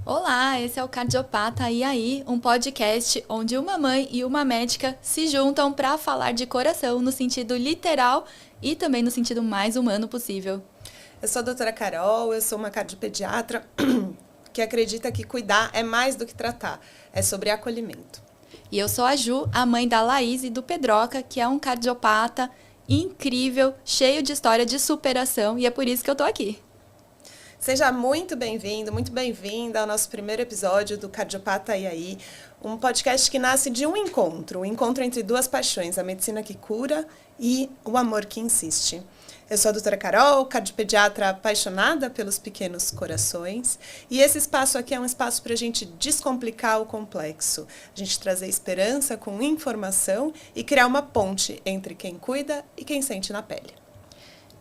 Olá, esse é o Cardiopata E aí, um podcast onde uma mãe e uma médica se juntam para falar de coração no sentido literal e também no sentido mais humano possível. Eu sou a doutora Carol, eu sou uma cardiopediatra que acredita que cuidar é mais do que tratar, é sobre acolhimento. E eu sou a Ju, a mãe da Laís e do Pedroca, que é um cardiopata incrível, cheio de história de superação, e é por isso que eu tô aqui. Seja muito bem-vindo, muito bem-vinda ao nosso primeiro episódio do Cardiopata E aí, um podcast que nasce de um encontro entre duas paixões, a medicina que cura e o amor que insiste. Eu sou a doutora Carol, cardiopediatra apaixonada pelos pequenos corações, e esse espaço aqui é um espaço para a gente descomplicar o complexo, a gente trazer esperança com informação e criar uma ponte entre quem cuida e quem sente na pele.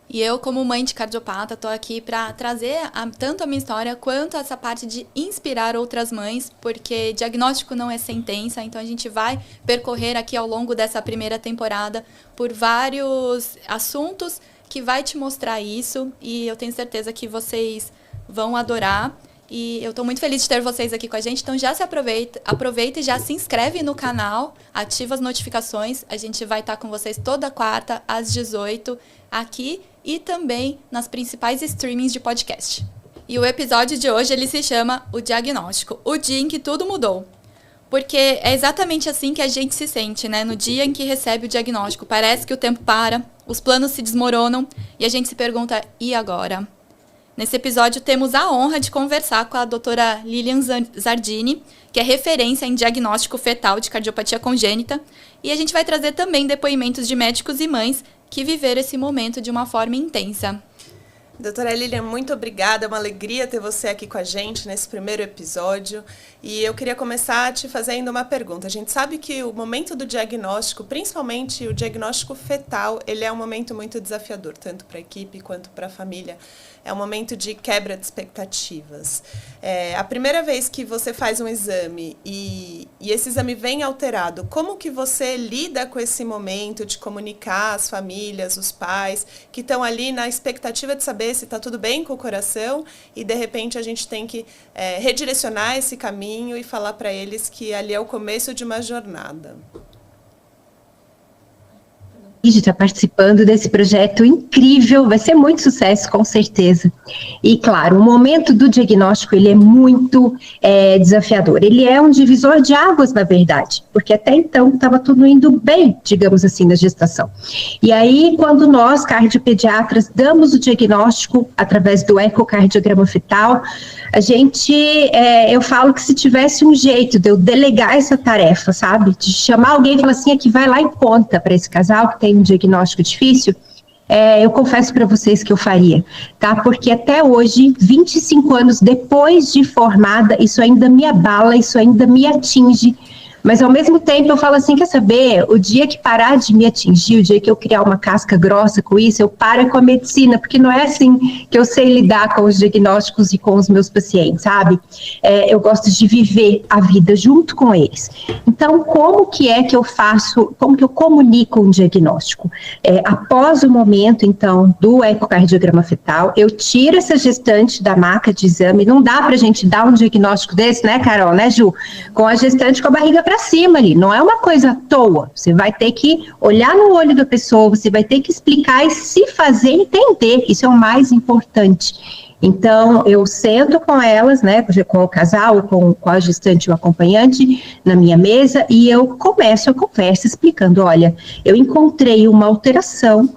E eu, como mãe de cardiopata, estou aqui para trazer tanto a minha história quanto essa parte de inspirar outras mães, porque diagnóstico não é sentença, então a gente vai percorrer aqui ao longo dessa primeira temporada por vários assuntos que vai te mostrar isso, e eu tenho certeza que vocês vão adorar. E eu estou muito feliz de ter vocês aqui com a gente, então já se aproveita e já se inscreve no canal, ativa as notificações, a gente vai estar com vocês toda quarta às 18 aqui e também nas principais streamings de podcast. E o episódio de hoje ele se chama O Diagnóstico, o dia em que tudo mudou. Porque é exatamente assim que a gente se sente, né? No dia em que recebe o diagnóstico, parece que o tempo para, os planos se desmoronam e a gente se pergunta, e agora? Nesse episódio temos a honra de conversar com a doutora Lilian Zardini, que é referência em diagnóstico fetal de cardiopatia congênita, e a gente vai trazer também depoimentos de médicos e mães que viveram esse momento de uma forma intensa. Doutora Lilian, muito obrigada, é uma alegria ter você aqui com a gente nesse primeiro episódio. E eu queria começar te fazendo uma pergunta. A gente sabe que o momento do diagnóstico, principalmente o diagnóstico fetal, ele é um momento muito desafiador, tanto para a equipe quanto para a família. É um momento de quebra de expectativas. A primeira vez que você faz um exame e esse exame vem alterado, como que você lida com esse momento de comunicar as famílias, os pais, que estão ali na expectativa de saber se está tudo bem com o coração e, de repente, a gente tem que redirecionar esse caminho e falar para eles que ali é o começo de uma jornada? De estar participando desse projeto incrível, vai ser muito sucesso, com certeza. E, claro, o momento do diagnóstico, ele é muito desafiador. Ele é um divisor de águas, na verdade, porque até então estava tudo indo bem, digamos assim, na gestação. E aí, quando nós, cardiopediatras, damos o diagnóstico através do ecocardiograma fetal, a gente, eu falo que se tivesse um jeito de eu delegar essa tarefa, sabe, de chamar alguém e falar assim, que vai lá e conta para esse casal que tem um diagnóstico difícil, eu confesso para vocês que eu faria, tá? Porque até hoje, 25 anos depois de formada, isso ainda me abala, isso ainda me atinge. Mas, ao mesmo tempo, eu falo assim, quer saber, o dia que parar de me atingir, o dia que eu criar uma casca grossa com isso, eu paro com a medicina, porque não é assim que eu sei lidar com os diagnósticos e com os meus pacientes, sabe? Eu gosto de viver a vida junto com eles. Então, como que é que eu faço, como que eu comunico um diagnóstico? Após o momento, então, do ecocardiograma fetal, eu tiro essa gestante da maca de exame, não dá pra gente dar um diagnóstico desse, né, Carol, né, Ju? Com a gestante com a barriga para cima ali, não é uma coisa à toa, você vai ter que olhar no olho da pessoa, você vai ter que explicar e se fazer entender, isso é o mais importante. Então, eu sento com elas, né, com o casal, com a gestante e o acompanhante na minha mesa e eu começo a conversa explicando, olha, eu encontrei uma alteração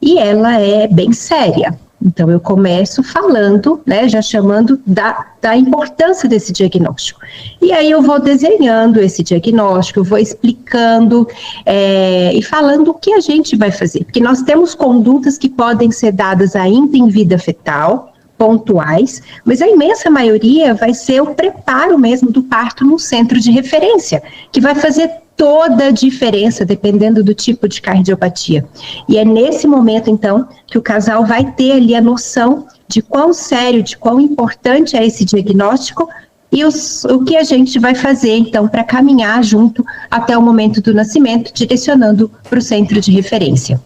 e ela é bem séria. Então, eu começo falando, né, já chamando da importância desse diagnóstico. E aí eu vou desenhando esse diagnóstico, eu vou explicando e falando o que a gente vai fazer. Porque nós temos condutas que podem ser dadas ainda em vida fetal, pontuais, mas a imensa maioria vai ser o preparo mesmo do parto no centro de referência, que vai fazer toda a diferença dependendo do tipo de cardiopatia. E é nesse momento, então, que o casal vai ter ali a noção de quão sério, de quão importante é esse diagnóstico e o que a gente vai fazer, então, para caminhar junto até o momento do nascimento, direcionando para o centro de referência.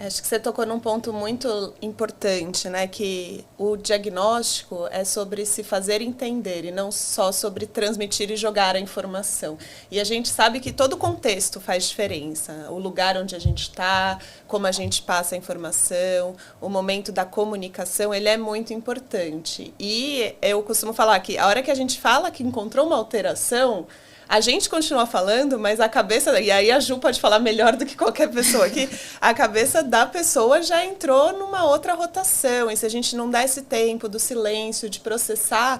Acho que você tocou num ponto muito importante, né? Que o diagnóstico é sobre se fazer entender e não só sobre transmitir e jogar a informação. E a gente sabe que todo contexto faz diferença. O lugar onde a gente está, como a gente passa a informação, o momento da comunicação, ele é muito importante. E eu costumo falar que a hora que a gente fala que encontrou uma alteração, a gente continua falando, mas a cabeça... E aí a Ju pode falar melhor do que qualquer pessoa aqui. A cabeça da pessoa já entrou numa outra rotação. E se a gente não dá esse tempo do silêncio, de processar,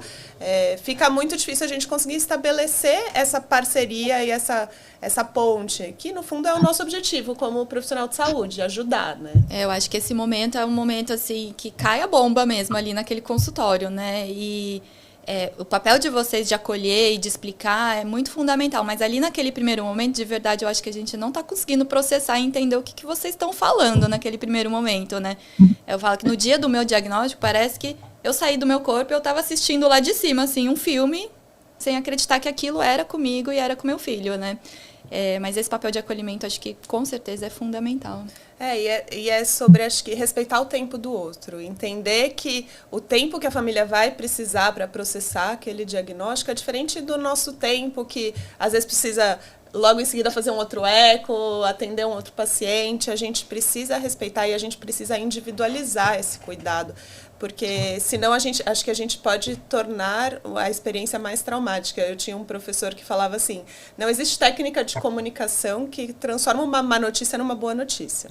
fica muito difícil a gente conseguir estabelecer essa parceria e essa ponte, que no fundo é o nosso objetivo como profissional de saúde, ajudar, né? Eu acho que esse momento é um momento assim que cai a bomba mesmo ali naquele consultório, né? E... o papel de vocês de acolher e de explicar é muito fundamental, mas ali naquele primeiro momento, de verdade, eu acho que a gente não está conseguindo processar e entender o que vocês estão falando naquele primeiro momento, né? Eu falo que no dia do meu diagnóstico, parece que eu saí do meu corpo e eu estava assistindo lá de cima, assim, um filme, sem acreditar que aquilo era comigo e era com meu filho, né? Mas esse papel de acolhimento, acho que com certeza é fundamental. E é sobre, acho que, respeitar o tempo do outro. Entender que o tempo que a família vai precisar para processar aquele diagnóstico é diferente do nosso tempo, que às vezes precisa logo em seguida fazer um outro eco, atender um outro paciente. A gente precisa respeitar e a gente precisa individualizar esse cuidado. Porque senão acho que a gente pode tornar a experiência mais traumática. Eu tinha um professor que falava assim, não existe técnica de comunicação que transforma uma má notícia numa boa notícia.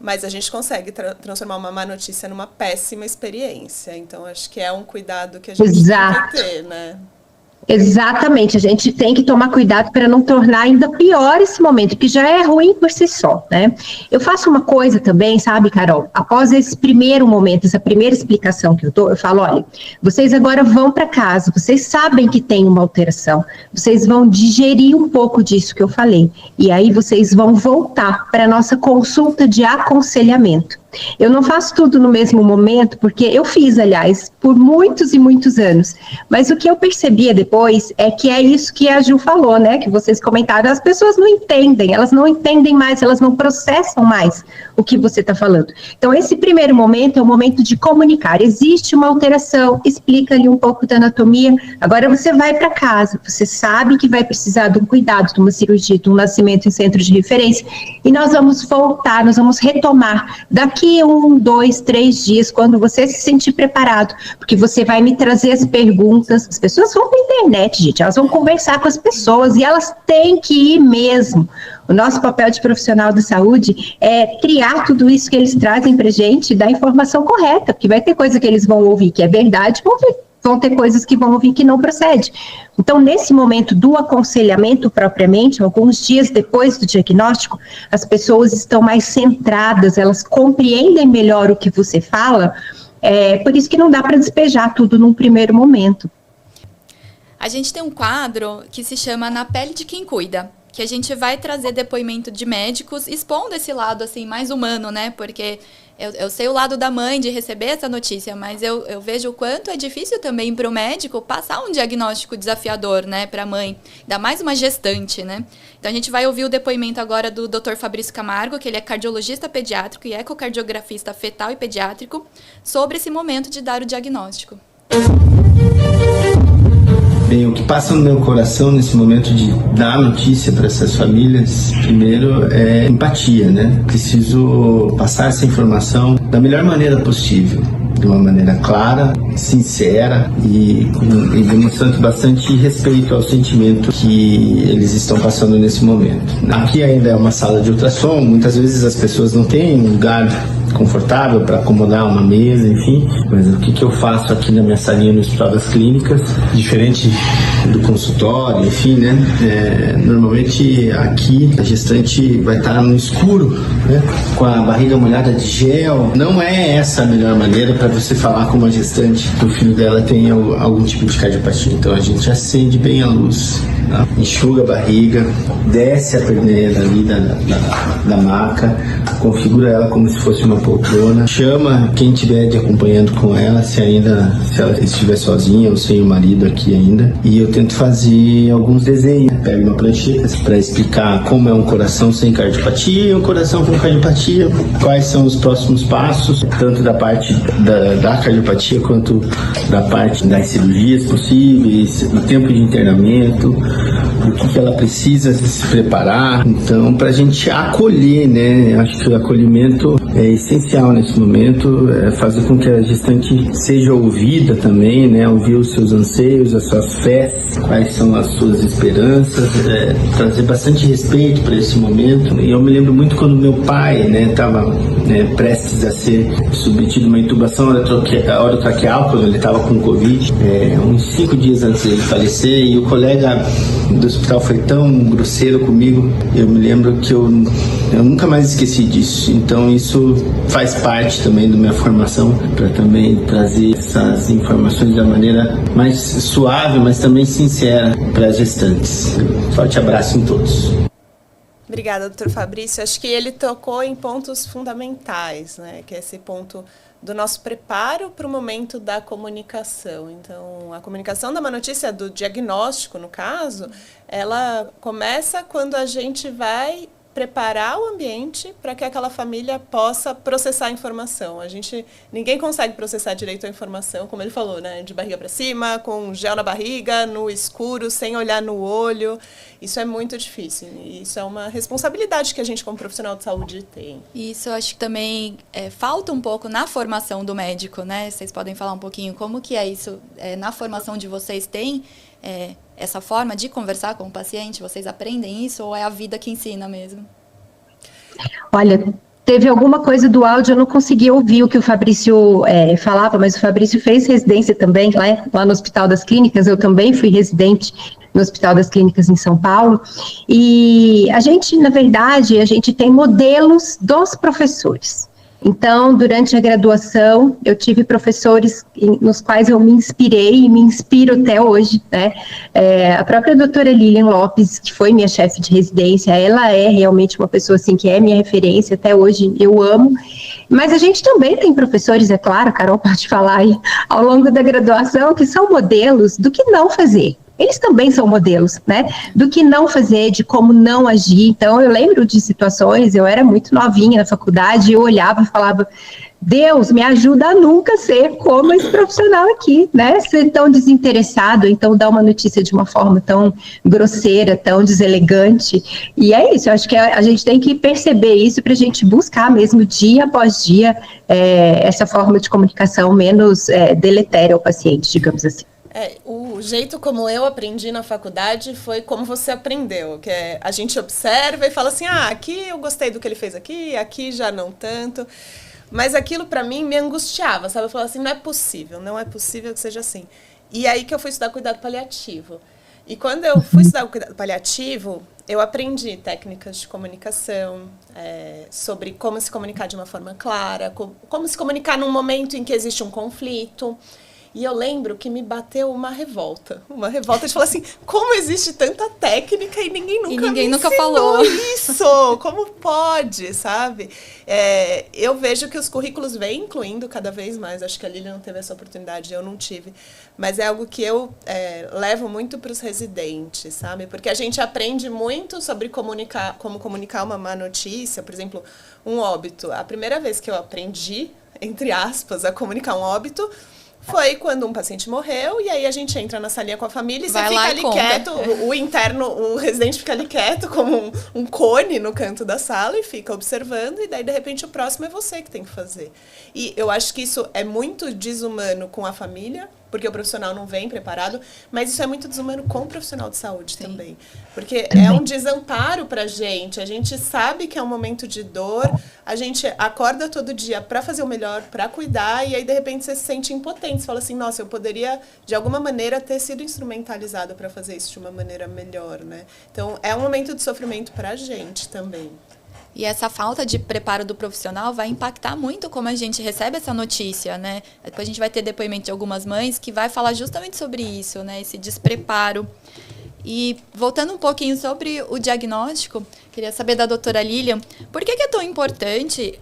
Mas a gente consegue transformar uma má notícia numa péssima experiência. Então, acho que é um cuidado que a gente tem que ter, né? Exatamente, a gente tem que tomar cuidado para não tornar ainda pior esse momento, que já é ruim por si só, né? Eu faço uma coisa também, sabe, Carol? Após esse primeiro momento, essa primeira explicação que eu dou, eu falo, olha, vocês agora vão para casa, vocês sabem que tem uma alteração, vocês vão digerir um pouco disso que eu falei, e aí vocês vão voltar para a nossa consulta de aconselhamento. Eu não faço tudo no mesmo momento, porque eu fiz, aliás, por muitos e muitos anos, mas o que eu percebia depois é que é isso que a Ju falou, né, que vocês comentaram, as pessoas não entendem, elas não entendem mais, elas não processam mais o que você está falando. Então, esse primeiro momento é o momento de comunicar, existe uma alteração, explica-lhe um pouco da anatomia, agora você vai para casa, você sabe que vai precisar de um cuidado, de uma cirurgia, de um nascimento em centro de referência, e nós vamos voltar, nós vamos retomar daqui 1, 2, 3 dias, quando você se sentir preparado, porque você vai me trazer as perguntas, as pessoas vão para a internet, gente, elas vão conversar com as pessoas e elas têm que ir mesmo. O nosso papel de profissional da saúde é triar tudo isso que eles trazem para a gente e dar a informação correta, porque vai ter coisa que eles vão ouvir que é verdade, vão ter coisas que vão ouvir que não procede. Então, nesse momento do aconselhamento propriamente, alguns dias depois do diagnóstico, as pessoas estão mais centradas, elas compreendem melhor o que você fala, por isso que não dá para despejar tudo num primeiro momento. A gente tem um quadro que se chama Na Pele de Quem Cuida, que a gente vai trazer depoimento de médicos expondo esse lado assim mais humano, né? Porque eu sei o lado da mãe de receber essa notícia, mas eu vejo o quanto é difícil também para o médico passar um diagnóstico desafiador, né, para a mãe, ainda mais uma gestante, né? Então a gente vai ouvir o depoimento agora do Dr. Fabrício Camargo, que ele é cardiologista pediátrico e ecocardiografista fetal e pediátrico, sobre esse momento de dar o diagnóstico. Bem, o que passa no meu coração nesse momento de dar notícia para essas famílias, primeiro é empatia, né? Preciso passar essa informação da melhor maneira possível, de uma maneira clara, sincera e demonstrando bastante respeito ao sentimento que eles estão passando nesse momento. Aqui ainda é uma sala de ultrassom, muitas vezes as pessoas não têm um lugar confortável para acomodar uma mesa, enfim, mas o que eu faço aqui na minha salinha no Hospital das Clínicas, diferente do consultório, enfim, né, normalmente aqui a gestante vai estar no escuro, né, com a barriga molhada de gel. Não é essa a melhor maneira para você falar com uma gestante que o filho dela tem algum tipo de cardiopatia. Então a gente acende bem a luz, tá? Enxuga a barriga, desce a enfermeira ali da maca, configura ela como se fosse uma poltrona, chama quem estiver acompanhando com ela, se ela estiver sozinha ou sem o marido aqui ainda, e eu tento fazer alguns desenhos. Pego uma prancheta para explicar como é um coração sem cardiopatia e um coração com cardiopatia, quais são os próximos passos, tanto da parte da cardiopatia quanto da parte das cirurgias possíveis, do tempo de internamento, o que ela precisa se preparar. Então, para a gente acolher, né? Acho que o acolhimento é essencial nesse momento, fazer com que a gestante seja ouvida também, né? Ouvir os seus anseios, as suas fés, quais são as suas esperanças, trazer bastante respeito para esse momento. E eu me lembro muito quando meu pai, né, estava prestes a ser submetido a uma intubação orotraqueal, quando ele estava com Covid, uns 5 dias antes de ele falecer, e o colega do hospital foi tão grosseiro comigo, eu me lembro que eu nunca mais esqueci disso. Então isso faz parte também da minha formação, para também trazer essas informações da maneira mais suave, mas também sincera para as gestantes. Forte abraço em todos. Obrigada, doutor Fabrício. Acho que ele tocou em pontos fundamentais, né? Que é esse ponto do nosso preparo para o momento da comunicação. Então, a comunicação da má notícia, do diagnóstico, no caso, ela começa quando a gente vai preparar o ambiente para que aquela família possa processar a informação. Ninguém consegue processar direito a informação, como ele falou, né? De barriga para cima, com gel na barriga, no escuro, sem olhar no olho. Isso é muito difícil. E isso é uma responsabilidade que a gente, como profissional de saúde, tem. Isso eu acho que também falta um pouco na formação do médico, né? Vocês podem falar um pouquinho como que é isso? Na formação de vocês tem essa forma de conversar com o paciente? Vocês aprendem isso ou é a vida que ensina mesmo? Olha, teve alguma coisa do áudio, eu não consegui ouvir o que o Fabrício falava, mas o Fabrício fez residência também lá no Hospital das Clínicas. Eu também fui residente no Hospital das Clínicas em São Paulo, e a gente, na verdade, tem modelos dos professores. Então, durante a graduação, eu tive professores nos quais eu me inspirei e me inspiro até hoje, né? A própria doutora Lilian Lopes, que foi minha chefe de residência, ela é realmente uma pessoa assim, que é minha referência, até hoje eu amo. Mas a gente também tem professores, é claro, a Carol pode falar aí, ao longo da graduação, que são modelos do que não fazer. Eles também são modelos, né, do que não fazer, de como não agir. Então, eu lembro de situações, eu era muito novinha na faculdade, eu olhava e falava, Deus, me ajuda a nunca ser como esse profissional aqui, né, ser tão desinteressado, então dar uma notícia de uma forma tão grosseira, tão deselegante. E é isso, eu acho que a gente tem que perceber isso para a gente buscar mesmo, dia após dia, essa forma de comunicação menos deletéria ao paciente, digamos assim. O jeito como eu aprendi na faculdade foi como você aprendeu, que a gente observa e fala assim, aqui eu gostei do que ele fez aqui já não tanto, mas aquilo para mim me angustiava, sabe? Eu falava assim, não é possível que seja assim. E aí que eu fui estudar cuidado paliativo. E quando eu fui estudar o cuidado paliativo, eu aprendi técnicas de comunicação, sobre como se comunicar de uma forma clara, como se comunicar num momento em que existe um conflito. E eu lembro que me bateu uma revolta de falar assim, como existe tanta técnica e ninguém nunca falou isso, como pode, sabe? Eu vejo que os currículos vêm incluindo cada vez mais, acho que a Lilian não teve essa oportunidade, eu não tive, mas é algo que eu levo muito para os residentes, sabe? Porque a gente aprende muito sobre como comunicar uma má notícia, por exemplo, um óbito. A primeira vez que eu aprendi, entre aspas, a comunicar um óbito, foi quando um paciente morreu, e aí a gente entra na salinha com a família e você fica ali quieto, o residente fica ali quieto como um cone no canto da sala e fica observando, e daí de repente o próximo é você que tem que fazer. E eu acho que isso é muito desumano com a família, porque o profissional não vem preparado, mas isso é muito desumano com o profissional de saúde também. Porque é um desamparo pra gente, a gente sabe que é um momento de dor, a gente acorda todo dia para fazer o melhor, para cuidar, e aí de repente você se sente impotente, você fala assim, nossa, eu poderia de alguma maneira ter sido instrumentalizado para fazer isso de uma maneira melhor, né? Então é um momento de sofrimento pra gente também. E essa falta de preparo do profissional vai impactar muito como a gente recebe essa notícia, né? Depois a gente vai ter depoimento de algumas mães que vai falar justamente sobre isso, né? Esse despreparo. E voltando um pouquinho sobre o diagnóstico, queria saber da doutora Lilian, por que é tão importante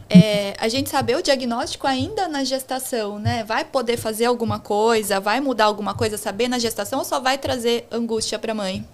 a gente saber o diagnóstico ainda na gestação, né? Vai poder fazer alguma coisa, vai mudar alguma coisa, saber na gestação, ou só vai trazer angústia para a mãe?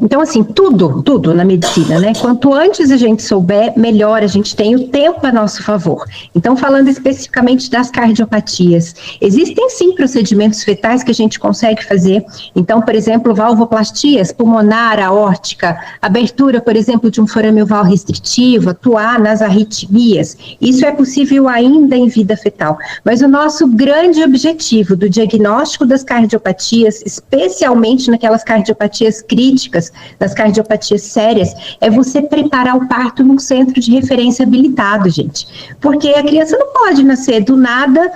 Então assim, tudo na medicina, né? Quanto antes a gente souber, melhor a gente tem o tempo a nosso favor. Então, falando especificamente das cardiopatias, existem sim procedimentos fetais que a gente consegue fazer. Então, por exemplo, valvoplastias, pulmonar, aórtica, abertura, por exemplo, de um forame oval restritivo, atuar nas arritmias. Isso é possível ainda em vida fetal. Mas o nosso grande objetivo do diagnóstico das cardiopatias, especialmente naquelas cardiopatias críticas, das cardiopatias sérias, é você preparar o parto num centro de referência habilitado, gente. Porque a criança não pode nascer do nada,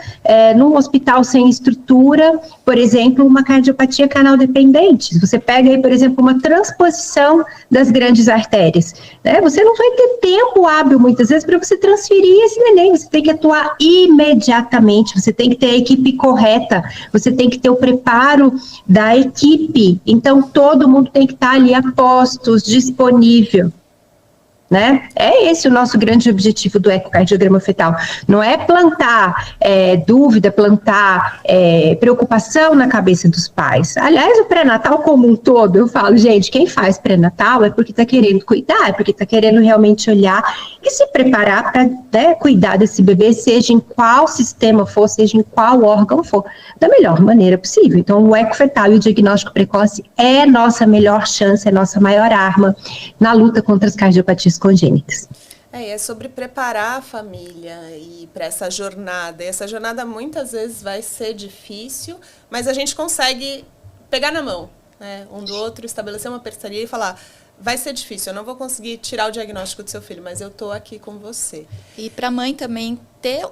num hospital sem estrutura, por exemplo, uma cardiopatia canal dependente. Você pega aí, por exemplo, uma transposição das grandes artérias, né? Você não vai ter tempo hábil, muitas vezes, para você transferir esse neném. Você tem que atuar imediatamente, você tem que ter a equipe correta, você tem que ter o preparo da equipe. Então, todo mundo tem que estar ali a postos, disponível, né? É esse o nosso grande objetivo do ecocardiograma fetal. Não é plantar dúvida, plantar preocupação na cabeça dos pais. Aliás, o pré-natal como um todo, eu falo, gente, quem faz pré-natal é porque está querendo cuidar, é porque está querendo realmente olhar e se preparar para cuidar desse bebê, seja em qual sistema for, seja em qual órgão for, da melhor maneira possível. Então, o ecofetal e o diagnóstico precoce é nossa melhor chance, é nossa maior arma na luta contra as cardiopatias congênitas. É sobre preparar a família e para essa jornada. E essa jornada muitas vezes vai ser difícil, mas a gente consegue pegar na mão, né, um do outro, estabelecer uma parceria e falar: vai ser difícil, eu não vou conseguir tirar o diagnóstico do seu filho, mas eu estou aqui com você. E para a mãe também ter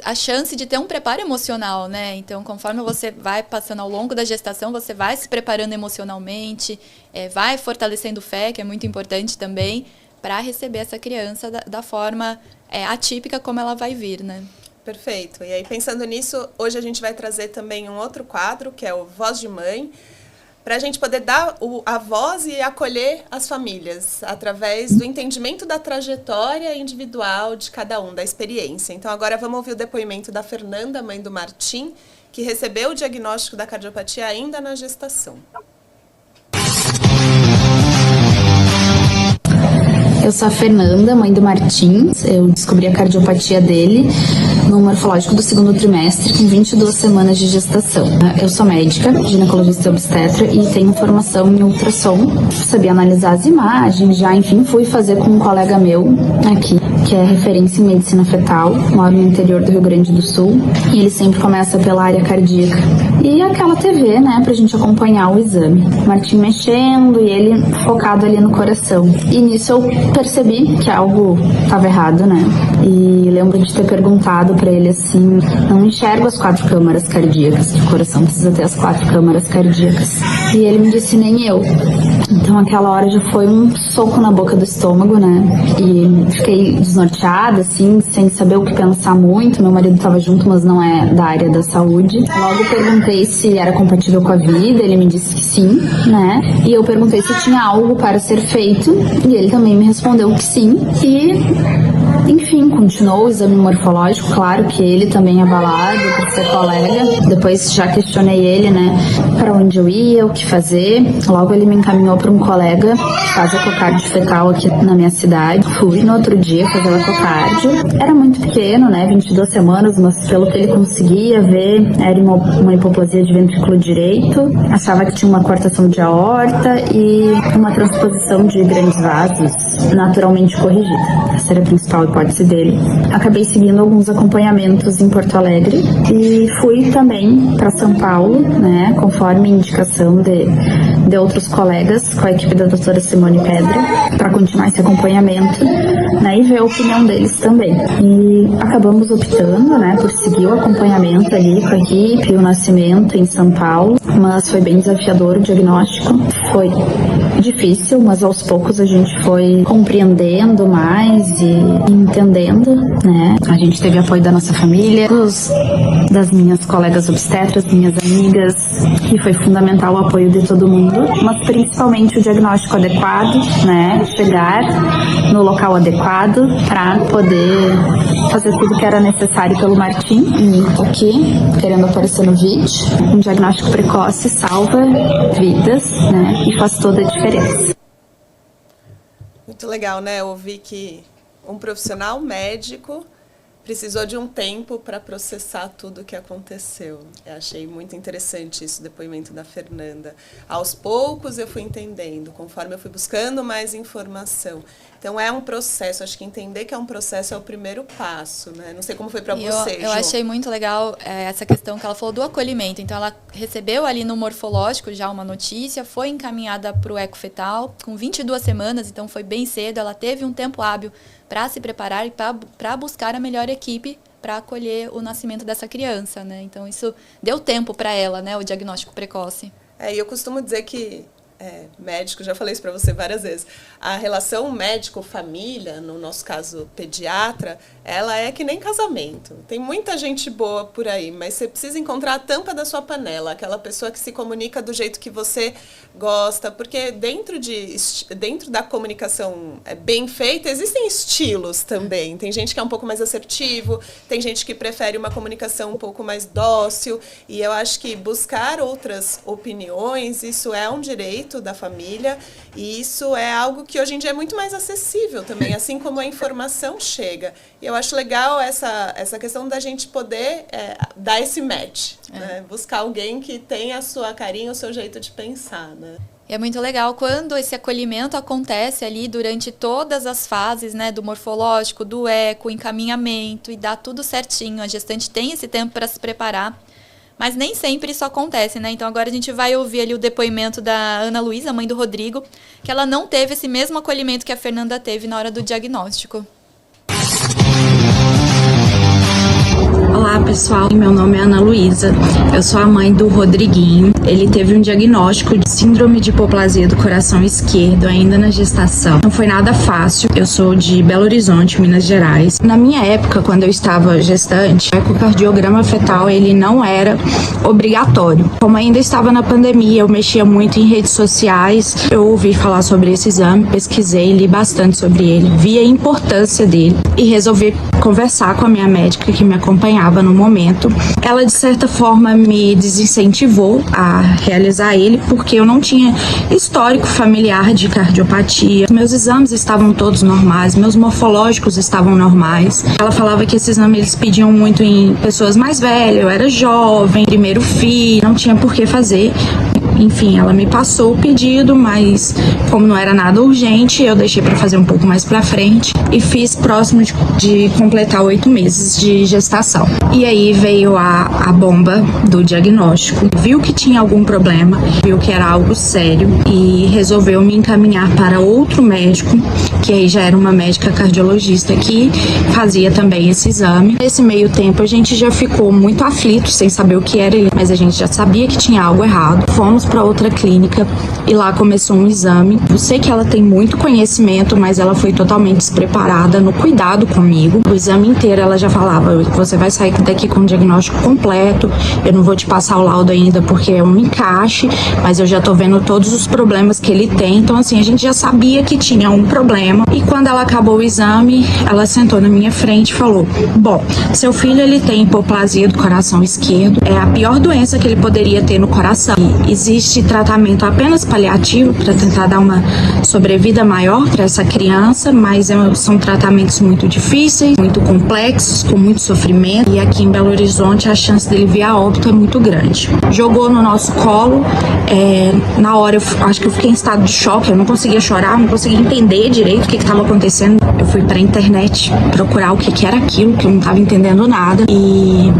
a chance de ter um preparo emocional, né? Então, conforme você vai passando ao longo da gestação, você vai se preparando emocionalmente, vai fortalecendo fé, que é muito importante também, para receber essa criança da forma atípica como ela vai vir, né? Perfeito. E aí, pensando nisso, hoje a gente vai trazer também um outro quadro, que é o Voz de Mãe, para a gente poder dar a voz e acolher as famílias através do entendimento da trajetória individual de cada um, da experiência. Então, agora vamos ouvir o depoimento da Fernanda, mãe do Martim, que recebeu o diagnóstico da cardiopatia ainda na gestação. Eu sou a Fernanda, mãe do Martim. Eu descobri a cardiopatia dele no morfológico do segundo trimestre, com 22 semanas de gestação. Eu sou médica, ginecologista e obstetra, e tenho formação em ultrassom. Sabia analisar as imagens, enfim, fui fazer com um colega meu aqui, que é referência em medicina fetal, mora no interior do Rio Grande do Sul, e ele sempre começa pela área cardíaca. E aquela TV, né, pra gente acompanhar o exame. O Martim mexendo e ele focado ali no coração. E nisso eu percebi que algo estava errado, né? E lembro de ter perguntado para ele assim: não enxergo as 4 câmaras cardíacas, que o coração precisa ter as 4 câmaras cardíacas. E ele me disse: nem eu. Então aquela hora já foi um soco na boca do estômago, né? E fiquei desnorteada, assim, sem saber o que pensar muito. Meu marido estava junto, mas não é da área da saúde. Logo perguntei se era compatível com a vida, ele me disse que sim, né? E eu perguntei se tinha algo para ser feito, e ele também me respondeu que sim. E, enfim, continuou o exame morfológico, claro que ele também abalado por ser colega. Depois já questionei ele, né, para onde eu ia, o que fazer. Logo ele me encaminhou para um colega que faz ecocardio fetal aqui na minha cidade. Fui no outro dia fazer o ecocardio. Era muito pequeno, né, 22 semanas, mas pelo que ele conseguia ver, era uma hipoplasia de ventrículo direito. Achava que tinha uma coartação de aorta e uma transposição de grandes vasos naturalmente corrigida. Essa era a principal hipótese dele. Acabei seguindo alguns acompanhamentos em Porto Alegre e fui também para São Paulo, né, conforme indicação de outros colegas, com a equipe da doutora Simone Pedra, para continuar esse acompanhamento. né, e ver a opinião deles também. E acabamos optando, né, por seguir o acompanhamento ali com a equipe, o nascimento em São Paulo, mas foi bem desafiador o diagnóstico. Foi difícil, mas aos poucos a gente foi compreendendo mais e entendendo, né. A gente teve apoio da nossa família, das minhas colegas obstetras, minhas amigas, que foi fundamental o apoio de todo mundo, mas principalmente o diagnóstico adequado, né, chegar no local adequado para poder fazer tudo que era necessário pelo Martim. E tô aqui, querendo aparecer no vídeo. Um diagnóstico precoce salva vidas, né, e faz toda a diferença. Muito legal, né? Ouvir que um profissional médico precisou de um tempo para processar tudo o que aconteceu. Eu achei muito interessante isso, o depoimento da Fernanda. Aos poucos eu fui entendendo, conforme eu fui buscando mais informação. Então é um processo, acho que entender que é um processo é o primeiro passo, né? Não sei como foi para você, Eu achei muito legal essa questão que ela falou do acolhimento. Então ela recebeu ali no morfológico já uma notícia, foi encaminhada para o ecofetal com 22 semanas, então foi bem cedo, ela teve um tempo hábil para se preparar e para buscar a melhor equipe para acolher o nascimento dessa criança, né? Então isso deu tempo para ela, né? O diagnóstico precoce. E eu costumo dizer que médico, já falei isso para você várias vezes, a relação médico-família, no nosso caso pediatra, ela é que nem casamento. Tem muita gente boa por aí, mas você precisa encontrar a tampa da sua panela, aquela pessoa que se comunica do jeito que você gosta, porque dentro da comunicação bem feita, existem estilos também. Tem gente que é um pouco mais assertivo, tem gente que prefere uma comunicação um pouco mais dócil, e eu acho que buscar outras opiniões, isso é um direito da família, e isso é algo que hoje em dia é muito mais acessível também, assim como a informação chega. E eu acho legal essa questão da gente poder dar esse match, né? Buscar alguém que tenha a sua carinha, o seu jeito de pensar, né? E é muito legal quando esse acolhimento acontece ali durante todas as fases, né, do morfológico, do eco, encaminhamento, e dá tudo certinho. A gestante tem esse tempo para se preparar. Mas nem sempre isso acontece, né? Então agora a gente vai ouvir ali o depoimento da Ana Luísa, mãe do Rodrigo, que ela não teve esse mesmo acolhimento que a Fernanda teve na hora do diagnóstico. Olá pessoal, meu nome é Ana Luísa, eu sou a mãe do Rodriguinho. Ele teve um diagnóstico de síndrome de hipoplasia do coração esquerdo ainda na gestação. Não foi nada fácil, eu sou de Belo Horizonte, Minas Gerais. Na minha época, quando eu estava gestante, o ecocardiograma fetal ele não era obrigatório. Como ainda estava na pandemia, eu mexia muito em redes sociais, eu ouvi falar sobre esse exame, pesquisei, li bastante sobre ele, vi a importância dele e resolvi conversar com a minha médica que me acompanhava no momento. Ela, de certa forma, me desincentivou a realizar ele porque eu não tinha histórico familiar de cardiopatia. Meus exames estavam todos normais, meus morfológicos estavam normais. Ela falava que esses exames eles pediam muito em pessoas mais velhas, eu era jovem, primeiro filho, não tinha por que fazer. Enfim, ela me passou o pedido, mas como não era nada urgente, eu deixei para fazer um pouco mais para frente e fiz próximo de completar 8 meses de gestação. E aí veio a bomba do diagnóstico, viu que tinha algum problema, viu que era algo sério e resolveu me encaminhar para outro médico, que aí já era uma médica cardiologista que fazia também esse exame. Nesse meio tempo a gente já ficou muito aflito, sem saber o que era, mas a gente já sabia que tinha algo errado. Fomos para outra clínica e lá começou um exame. Eu sei que ela tem muito conhecimento, mas ela foi totalmente despreparada no cuidado comigo. O exame inteiro ela já falava: você vai sair daqui com o diagnóstico completo, eu não vou te passar o laudo ainda porque é um encaixe, mas eu já tô vendo todos os problemas que ele tem. Então assim, a gente já sabia que tinha um problema. E quando ela acabou o exame, ela sentou na minha frente e falou: bom, seu filho ele tem hipoplasia do coração esquerdo, é a pior doença que ele poderia ter no coração. E existe tratamento apenas paliativo para tentar dar uma sobrevida maior para essa criança, mas são tratamentos muito difíceis, muito complexos, com muito sofrimento, e aqui em Belo Horizonte a chance dele vir a óbito é muito grande. Jogou no nosso colo, na hora eu acho que eu fiquei em estado de choque, eu não conseguia chorar, não conseguia entender direito o que estava acontecendo. Eu fui para a internet procurar o que era aquilo, que eu não estava entendendo nada, e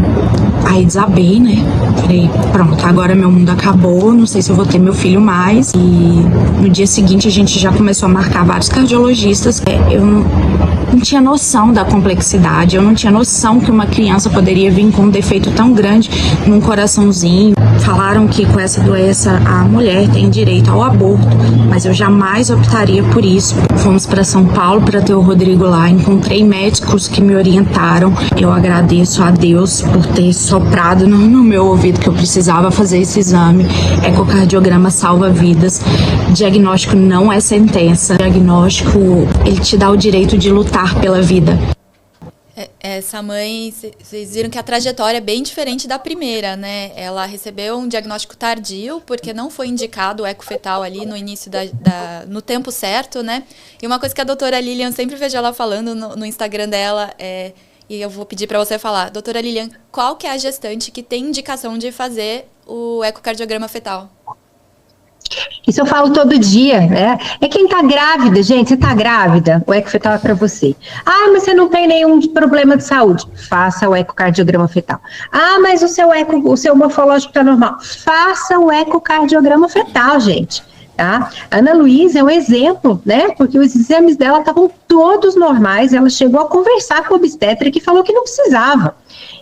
aí desabei, né? Falei, pronto, agora meu mundo acabou, não sei se eu vou ter meu filho mais. E no dia seguinte a gente já começou a marcar vários cardiologistas. Eu não tinha noção da complexidade, eu não tinha noção que uma criança poderia vir com um defeito tão grande num coraçãozinho. Falaram que com essa doença a mulher tem direito ao aborto, mas eu jamais optaria por isso. Fomos para São Paulo para ter o Rodrigo lá, encontrei médicos que me orientaram. Eu agradeço a Deus por ter soprado no meu ouvido que eu precisava fazer esse exame. Ecocardiograma salva vidas. Diagnóstico não é sentença. Diagnóstico, ele te dá o direito de lutar pela vida. Essa mãe, vocês viram que a trajetória é bem diferente da primeira, né? Ela recebeu um diagnóstico tardio, porque não foi indicado o eco fetal ali no início no tempo certo, né? E uma coisa que a doutora Lilian, sempre vejo ela falando no Instagram dela, e eu vou pedir para você falar, doutora Lilian, qual que é a gestante que tem indicação de fazer o ecocardiograma fetal? Isso eu falo todo dia, né? É quem tá grávida, gente, você tá grávida, o eco fetal é para você. Ah, mas você não tem nenhum problema de saúde, faça o ecocardiograma fetal. Ah, mas o seu morfológico tá normal, faça o ecocardiograma fetal, gente. Tá? A Ana Luísa é um exemplo, né? Porque os exames dela estavam todos normais, ela chegou a conversar com o obstetra que falou que não precisava.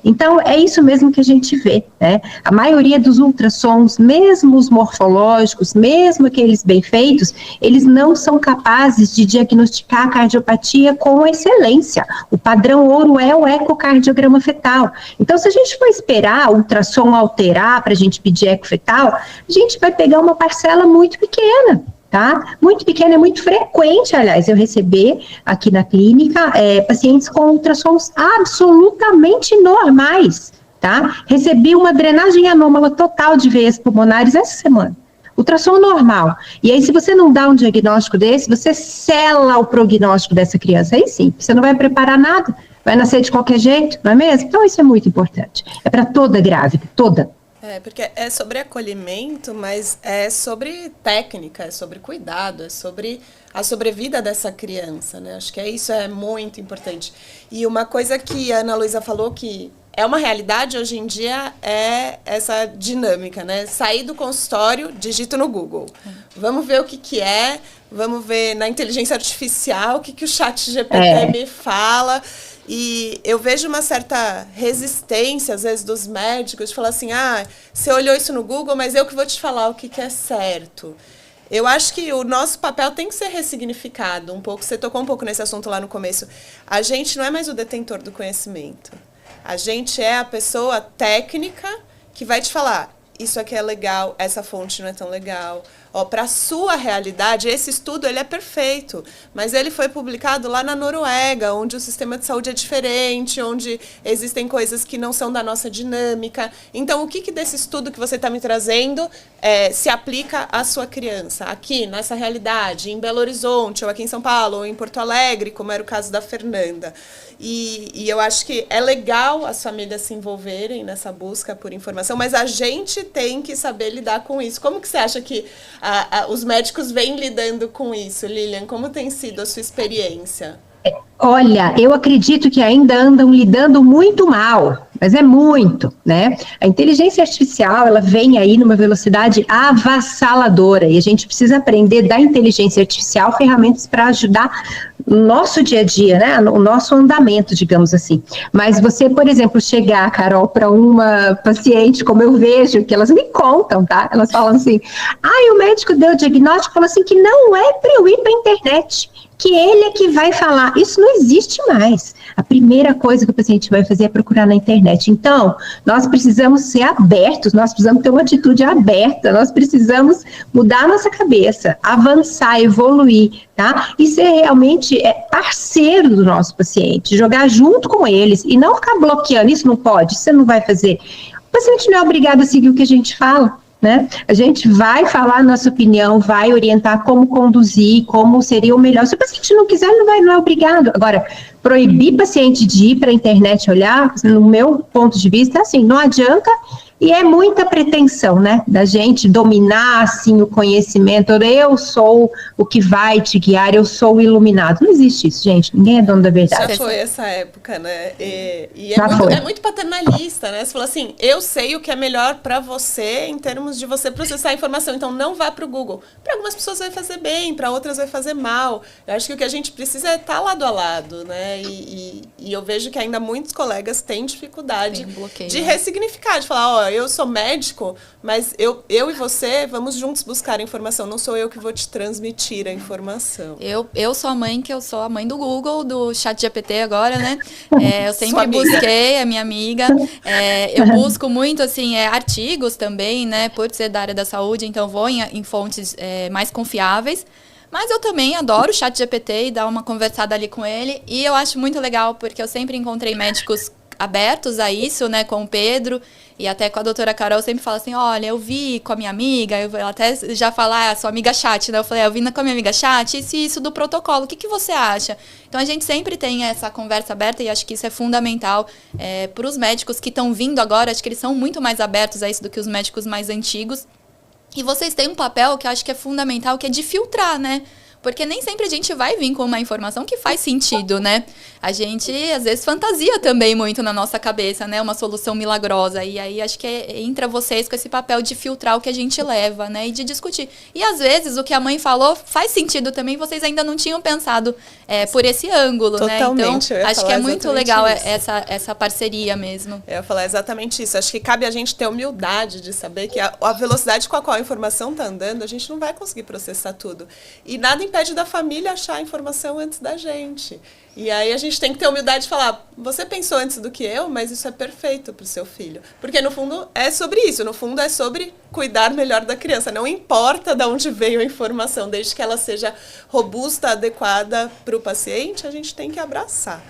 Então, é isso mesmo que a gente vê, né? A maioria dos ultrassons, mesmo os morfológicos, mesmo aqueles bem feitos, eles não são capazes de diagnosticar a cardiopatia com excelência. O padrão ouro é o ecocardiograma fetal. Então, se a gente for esperar o ultrassom alterar para a gente pedir eco fetal, a gente vai pegar uma parcela muito pequena. Tá? Muito pequeno, é muito frequente, aliás, eu receber aqui na clínica pacientes com ultrassons absolutamente normais, tá? Recebi uma drenagem anômala total de veias pulmonares essa semana, ultrassom normal. E aí, se você não dá um diagnóstico desse, você sela o prognóstico dessa criança, aí sim, você não vai preparar nada, vai nascer de qualquer jeito, não é mesmo? Então, isso é muito importante, é para toda grávida, toda. Porque é sobre acolhimento, mas é sobre técnica, é sobre cuidado, é sobre a sobrevida dessa criança, né? Acho que isso é muito importante. E uma coisa que a Ana Luísa falou que é uma realidade hoje em dia é essa dinâmica, né? Sair do consultório, digito no Google. Vamos ver o que é, vamos ver na inteligência artificial o que o chat GPT me fala. E eu vejo uma certa resistência, às vezes, dos médicos, de falar assim, você olhou isso no Google, mas eu que vou te falar o que é certo. Eu acho que o nosso papel tem que ser ressignificado um pouco. Você tocou um pouco nesse assunto lá no começo. A gente não é mais o detentor do conhecimento. A gente é a pessoa técnica que vai te falar, isso aqui é legal, essa fonte não é tão legal. Para a sua realidade, esse estudo ele é perfeito, mas ele foi publicado lá na Noruega, onde o sistema de saúde é diferente, onde existem coisas que não são da nossa dinâmica. Então, o que desse estudo que você está me trazendo se aplica à sua criança? Aqui, nessa realidade, em Belo Horizonte, ou aqui em São Paulo, ou em Porto Alegre, como era o caso da Fernanda. E eu acho que é legal as famílias se envolverem nessa busca por informação, mas a gente tem que saber lidar com isso. Como que você acha que os médicos vêm lidando com isso, Lilian? Como tem sido a sua experiência? Olha, eu acredito que ainda andam lidando muito mal, mas é muito, né? A inteligência artificial, ela vem aí numa velocidade avassaladora e a gente precisa aprender da inteligência artificial ferramentas para ajudar no nosso dia a dia, né? O nosso andamento, digamos assim. Mas você, por exemplo, chegar, Carol, para uma paciente, como eu vejo, que elas me contam, tá? Elas falam assim, o médico deu o diagnóstico, falou assim que não é para eu ir para a internet, que ele é que vai falar. Isso não existe mais. A primeira coisa que o paciente vai fazer é procurar na internet. Então, nós precisamos ser abertos, nós precisamos ter uma atitude aberta, nós precisamos mudar a nossa cabeça, avançar, evoluir, tá? E ser realmente parceiro do nosso paciente, jogar junto com eles e não ficar bloqueando. Isso não pode, isso você não vai fazer. O paciente não é obrigado a seguir o que a gente fala. Né? A gente vai falar a nossa opinião, vai orientar como conduzir, como seria o melhor. Se o paciente não quiser, não é obrigado. Agora, proibir paciente de ir para a internet olhar, no meu ponto de vista, assim, não adianta E é muita pretensão, né, da gente dominar, assim, o conhecimento. Eu sou o que vai te guiar, eu sou o iluminado. Não existe isso, gente. Ninguém é dono da verdade. Já foi essa época, né? E é muito paternalista, né? Você fala assim, eu sei o que é melhor para você em termos de você processar a informação. Então, não vá para o Google. Para algumas pessoas vai fazer bem, para outras vai fazer mal. Eu acho que o que a gente precisa é estar lado a lado, né? E eu vejo que ainda muitos colegas têm dificuldade de ressignificar, de falar, ó, eu sou médico, mas eu e você vamos juntos buscar a informação. Não sou eu que vou te transmitir a informação. Eu sou a mãe a mãe do Google, do ChatGPT agora, né? Eu sempre busquei, é minha amiga. Eu busco muito, assim, artigos também, né? Por ser da área da saúde, então vou em fontes mais confiáveis. Mas eu também adoro o ChatGPT e dar uma conversada ali com ele. E eu acho muito legal, porque eu sempre encontrei médicos abertos a isso, né, com o Pedro e até com a doutora Carol, eu sempre falo assim, olha, eu vi com a minha amiga, eu até já falar, sua amiga chat, né, eu falei, eu vi com a minha amiga chat, isso do protocolo, o que você acha? Então a gente sempre tem essa conversa aberta e acho que isso é fundamental para os médicos que estão vindo agora, acho que eles são muito mais abertos a isso do que os médicos mais antigos. E vocês têm um papel que eu acho que é fundamental, que é de filtrar, né? Porque nem sempre a gente vai vir com uma informação que faz sentido, né? A gente, às vezes, fantasia também muito na nossa cabeça, né? Uma solução milagrosa. E aí, acho que entra vocês com esse papel de filtrar o que a gente leva, né? E de discutir. E, às vezes, o que a mãe falou faz sentido também. Vocês ainda não tinham pensado por esse ângulo, totalmente, né? Então, acho que é muito legal essa parceria mesmo. Eu ia falar exatamente isso. Acho que cabe a gente ter humildade de saber que a velocidade com a qual a informação está andando, a gente não vai conseguir processar tudo. E nada impede da família achar a informação antes da gente. E aí a gente tem que ter humildade de falar, você pensou antes do que eu, mas isso é perfeito para o seu filho. Porque, no fundo, é sobre isso. No fundo, é sobre cuidar melhor da criança. Não importa de onde veio a informação, desde que ela seja robusta, adequada para o paciente, a gente tem que abraçar.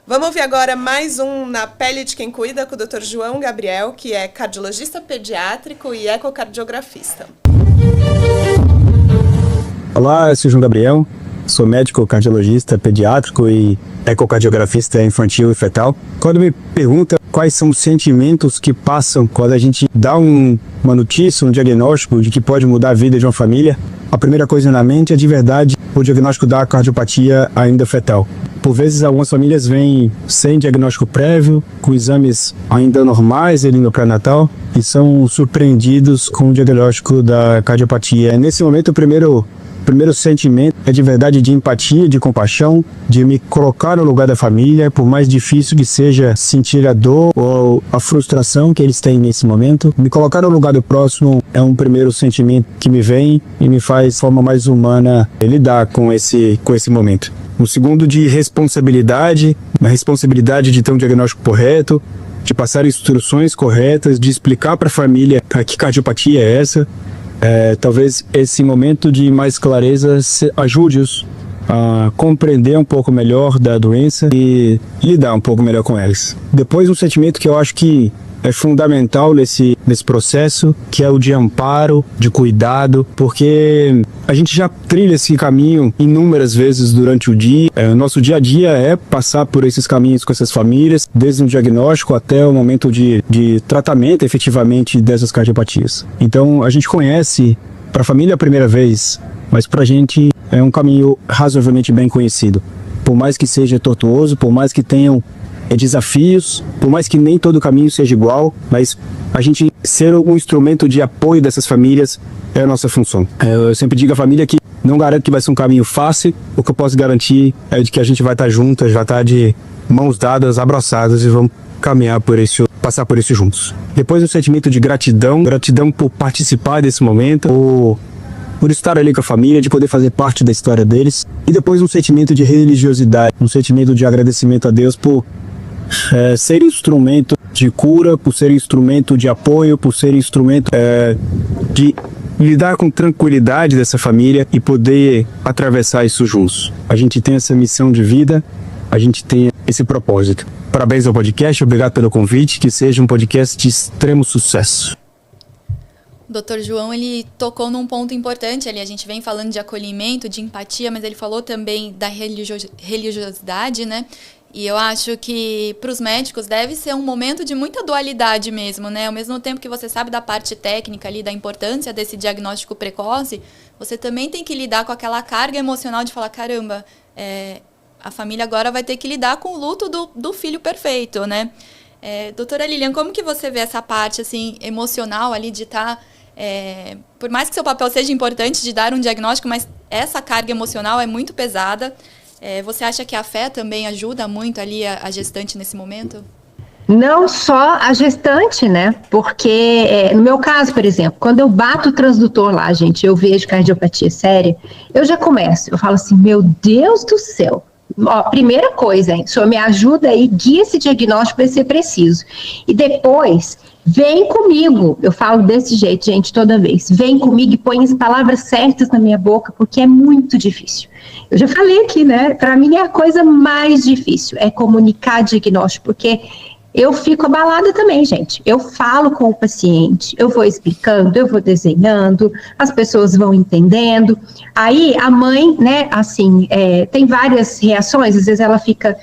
Vamos ouvir agora mais um Na Pele de Quem Cuida, com o Dr. João Gabriel, que é cardiologista pediátrico e ecocardiografista. Olá, eu sou o João Gabriel, sou médico cardiologista pediátrico e ecocardiografista infantil e fetal. Quando me pergunta quais são os sentimentos que passam quando a gente dá uma notícia, um diagnóstico de que pode mudar a vida de uma família, a primeira coisa na mente é de verdade o diagnóstico da cardiopatia ainda fetal. Por vezes algumas famílias vêm sem diagnóstico prévio, com exames ainda normais ali no pré-natal e são surpreendidos com o diagnóstico da cardiopatia. Nesse momento o primeiro sentimento é de verdade de empatia, de compaixão, de me colocar no lugar da família, por mais difícil que seja sentir a dor ou a frustração que eles têm nesse momento. Me colocar no lugar do próximo é um primeiro sentimento que me vem e me faz de forma mais humana lidar com esse momento. O segundo, de responsabilidade, a responsabilidade de ter um diagnóstico correto, de passar instruções corretas, de explicar para a família que cardiopatia é essa. Talvez esse momento de mais clareza ajude-os a compreender um pouco melhor da doença e lidar um pouco melhor com elas. Depois, um sentimento que eu acho que é fundamental nesse processo, que é o de amparo, de cuidado, porque a gente já trilha esse caminho inúmeras vezes durante o dia. Nosso dia a dia é passar por esses caminhos com essas famílias, desde o diagnóstico até o momento de tratamento efetivamente dessas cardiopatias. Então a gente conhece, para a família a primeira vez, mas para a gente é um caminho razoavelmente bem conhecido. Por mais que seja tortuoso, por mais que tenham desafios, por mais que nem todo caminho seja igual, mas a gente ser um instrumento de apoio dessas famílias é a nossa função. Eu sempre digo à família que não garanto que vai ser um caminho fácil, o que eu posso garantir é de que a gente vai estar juntas, vai estar de mãos dadas, abraçadas e vamos caminhar passar por isso juntos. Depois um sentimento de gratidão por participar desse momento, por estar ali com a família, de poder fazer parte da história deles. E depois um sentimento de religiosidade, um sentimento de agradecimento a Deus por ser instrumento de cura, por ser instrumento de apoio, por ser instrumento de lidar com tranquilidade dessa família e poder atravessar isso juntos. A gente tem essa missão de vida, a gente tem esse propósito. Parabéns ao podcast, obrigado pelo convite, que seja um podcast de extremo sucesso. O Dr. João, ele tocou num ponto importante ali, a gente vem falando de acolhimento, de empatia, mas ele falou também da religiosidade, né? E eu acho que para os médicos deve ser um momento de muita dualidade mesmo, né? Ao mesmo tempo que você sabe da parte técnica ali, da importância desse diagnóstico precoce, você também tem que lidar com aquela carga emocional de falar, caramba, a família agora vai ter que lidar com o luto do filho perfeito, né? Doutora Lilian, como que você vê essa parte assim, emocional ali de estar... por mais que seu papel seja importante de dar um diagnóstico, mas essa carga emocional é muito pesada. Você acha que a fé também ajuda muito ali a gestante nesse momento? Não só a gestante, né? Porque, no meu caso, por exemplo, quando eu bato o transdutor lá, gente, eu vejo cardiopatia séria, eu já começo, eu falo assim, meu Deus do céu. Ó, primeira coisa, hein, o senhor me ajuda aí, guia esse diagnóstico para ser preciso. E depois, vem comigo, eu falo desse jeito, gente, toda vez. Vem comigo e põe as palavras certas na minha boca, porque é muito difícil. Eu já falei aqui, né? Para mim é a coisa mais difícil, é comunicar diagnóstico, porque eu fico abalada também, gente. Eu falo com o paciente, eu vou explicando, eu vou desenhando, as pessoas vão entendendo. Aí a mãe, né, assim, tem várias reações, às vezes ela fica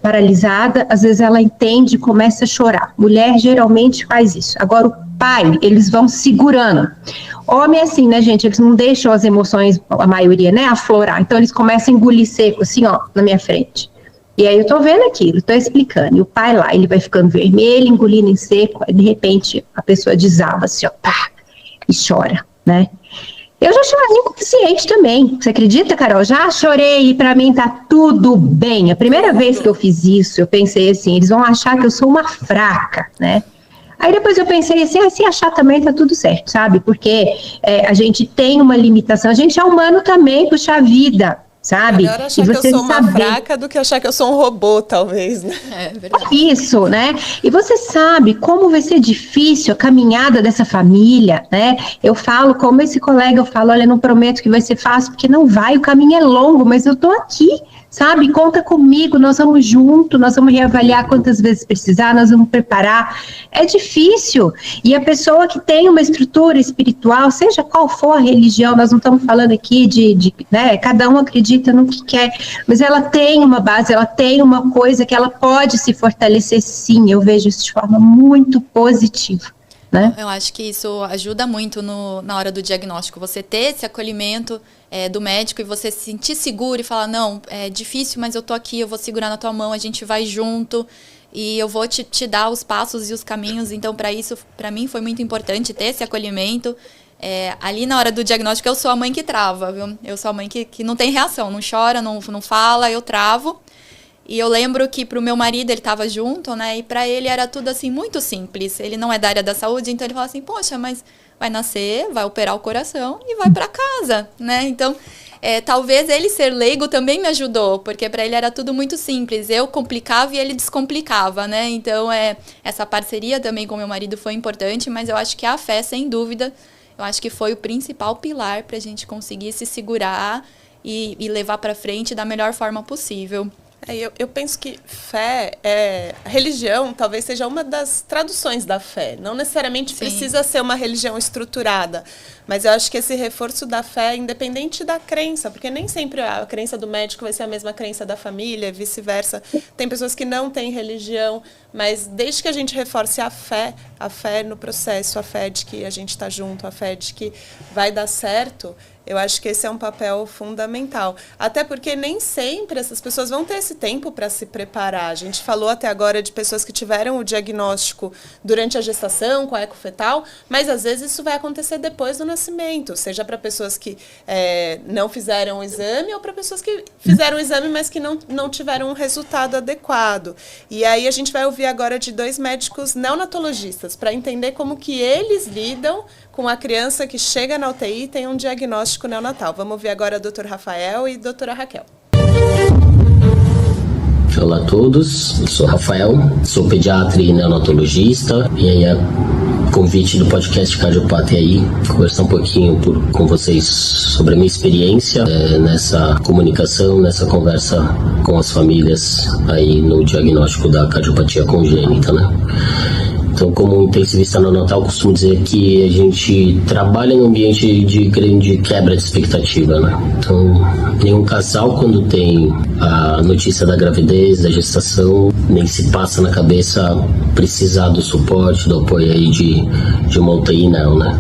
paralisada, às vezes ela entende e começa a chorar. Mulher geralmente faz isso. Agora o pai, eles vão segurando. Homem é assim, né, gente, eles não deixam as emoções, a maioria, né, aflorar. Então eles começam a engolir seco, assim, ó, na minha frente. E aí eu tô vendo aquilo, tô explicando, e o pai lá, ele vai ficando vermelho, engolindo em seco, aí de repente a pessoa desaba assim, ó, pá, e chora, né? Eu já chorei inconsciente também, você acredita, Carol? Já chorei e pra mim tá tudo bem. A primeira vez que eu fiz isso, eu pensei assim, eles vão achar que eu sou uma fraca, né? Aí depois eu pensei assim, se achar também tá tudo certo, sabe? Porque a gente tem uma limitação, a gente é humano também, puxa vida, sabe? Melhor achar e que você eu sou uma fraca do que achar que eu sou um robô, talvez, né? É verdade. Isso, né? E você sabe como vai ser difícil a caminhada dessa família, né? Eu falo, como esse colega, eu falo, olha, não prometo que vai ser fácil, porque não vai, o caminho é longo, mas eu tô aqui, sabe? Conta comigo, nós vamos junto, nós vamos reavaliar quantas vezes precisar, nós vamos preparar. É difícil. E a pessoa que tem uma estrutura espiritual, seja qual for a religião, nós não estamos falando aqui né? Cada um acredita no que quer, mas ela tem uma base, ela tem uma coisa que ela pode se fortalecer, sim. Eu vejo isso de forma muito positiva, né? Eu acho que isso ajuda muito na hora do diagnóstico, você ter esse acolhimento do médico e você se sentir seguro e falar, não, é difícil, mas eu tô aqui, eu vou segurar na tua mão, a gente vai junto e eu vou te dar os passos e os caminhos. Então, para isso, para mim foi muito importante ter esse acolhimento. Ali na hora do diagnóstico, eu sou a mãe que trava, viu? Eu sou a mãe que não tem reação, não chora, não fala, eu travo. E eu lembro que pro meu marido, ele tava junto, né? E para ele era tudo assim, muito simples. Ele não é da área da saúde, então ele fala assim, poxa, mas vai nascer, vai operar o coração e vai para casa, né? Então, talvez ele ser leigo também me ajudou, porque para ele era tudo muito simples. Eu complicava e ele descomplicava, né? Então, essa parceria também com meu marido foi importante, mas eu acho que a fé, sem dúvida, eu acho que foi o principal pilar para a gente conseguir se segurar e levar para frente da melhor forma possível. Eu penso que fé, religião talvez seja uma das traduções da fé. Não necessariamente precisa ser uma religião estruturada, mas eu acho que esse reforço da fé é independente da crença, porque nem sempre a crença do médico vai ser a mesma crença da família, vice-versa. Tem pessoas que não têm religião, mas desde que a gente reforce a fé no processo, a fé de que a gente está junto, a fé de que vai dar certo, eu acho que esse é um papel fundamental. Até porque nem sempre essas pessoas vão ter esse tempo para se preparar. A gente falou até agora de pessoas que tiveram o diagnóstico durante a gestação, com a ecofetal, mas às vezes isso vai acontecer depois do nascimento, seja para pessoas que não fizeram o exame ou para pessoas que fizeram o exame, mas que não tiveram um resultado adequado. E aí a gente vai ouvir agora de 2 médicos neonatologistas para entender como que eles lidam com a criança que chega na UTI e tem um diagnóstico neonatal. Vamos ouvir agora o Dr. Rafael e a doutora Raquel. Olá a todos, eu sou Rafael, sou pediatra e neonatologista, e aí a convite do podcast Cardiopata aí, conversar um pouquinho com vocês sobre a minha experiência nessa comunicação, nessa conversa com as famílias aí no diagnóstico da cardiopatia congênita, né? Então, como intensivista neonatal, costumo dizer que a gente trabalha em um ambiente de grande quebra de expectativa, né? Então, nenhum casal, quando tem a notícia da gravidez, da gestação, nem se passa na cabeça precisar do suporte, do apoio aí de uma UTI, não, né?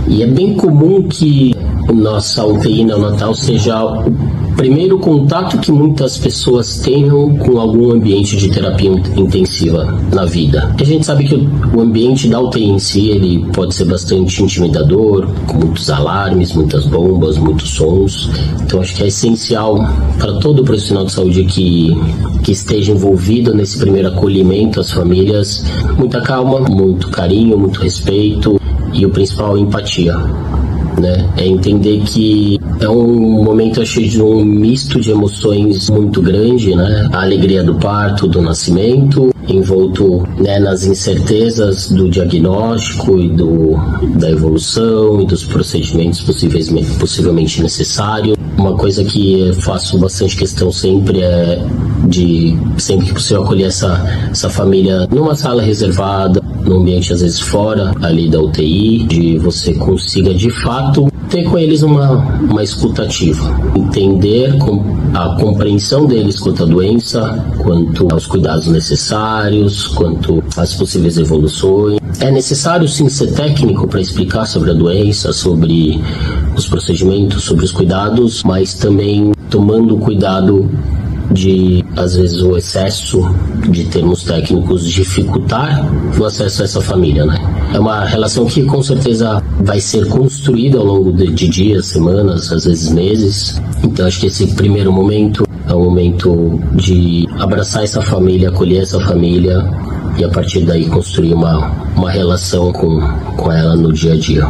E é bem comum que nossa UTI neonatal seja o primeiro contato que muitas pessoas tenham com algum ambiente de terapia intensiva na vida. A gente sabe que o ambiente da UTI em si, ele pode ser bastante intimidador, com muitos alarmes, muitas bombas, muitos sons. Então acho que é essencial para todo profissional de saúde que esteja envolvido nesse primeiro acolhimento às famílias, muita calma, muito carinho, muito respeito e o principal, empatia. Né? É entender que é um momento cheio de um misto de emoções muito grande, né? A alegria do parto, do nascimento, envolto, né, nas incertezas do diagnóstico e da evolução e dos procedimentos possivelmente necessários. Uma coisa que eu faço bastante questão sempre é de, sempre que possível, acolher essa família numa sala reservada, num ambiente às vezes fora ali da UTI, de você consiga de fato ter com eles uma escutativa, entender a compreensão deles quanto à doença, quanto aos cuidados necessários, quanto às possíveis evoluções. É necessário sim ser técnico para explicar sobre a doença, sobre os procedimentos, sobre os cuidados, mas também tomando cuidado de, às vezes, o excesso de termos técnicos dificultar o acesso a essa família, né? É uma relação que com certeza vai ser construída ao longo de dias, semanas, às vezes meses. Então acho que esse primeiro momento é um momento de abraçar essa família, acolher essa família e a partir daí construir uma relação com ela no dia a dia.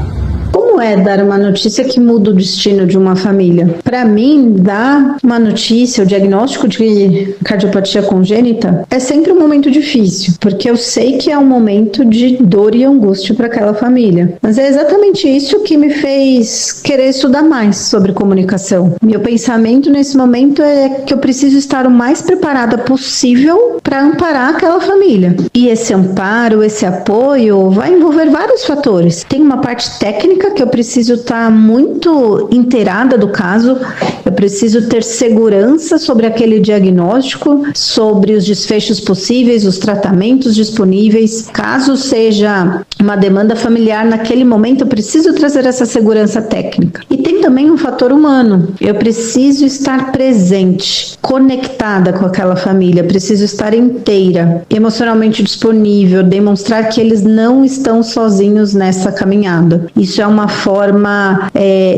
Como é dar uma notícia que muda o destino de uma família? Para mim, dar uma notícia, o diagnóstico de cardiopatia congênita é sempre um momento difícil, porque eu sei que é um momento de dor e angústia para aquela família. Mas é exatamente isso que me fez querer estudar mais sobre comunicação. Meu pensamento nesse momento é que eu preciso estar o mais preparada possível para amparar aquela família. E esse amparo, esse apoio vai envolver vários fatores. Tem uma parte técnica que eu preciso estar muito inteirada do caso, eu preciso ter segurança sobre aquele diagnóstico, sobre os desfechos possíveis, os tratamentos disponíveis. Caso seja uma demanda familiar naquele momento, eu preciso trazer essa segurança técnica. E tem também um fator humano. Eu preciso estar presente, conectada com aquela família, preciso estar inteira, emocionalmente disponível, demonstrar que eles não estão sozinhos nessa caminhada. Isso é uma forma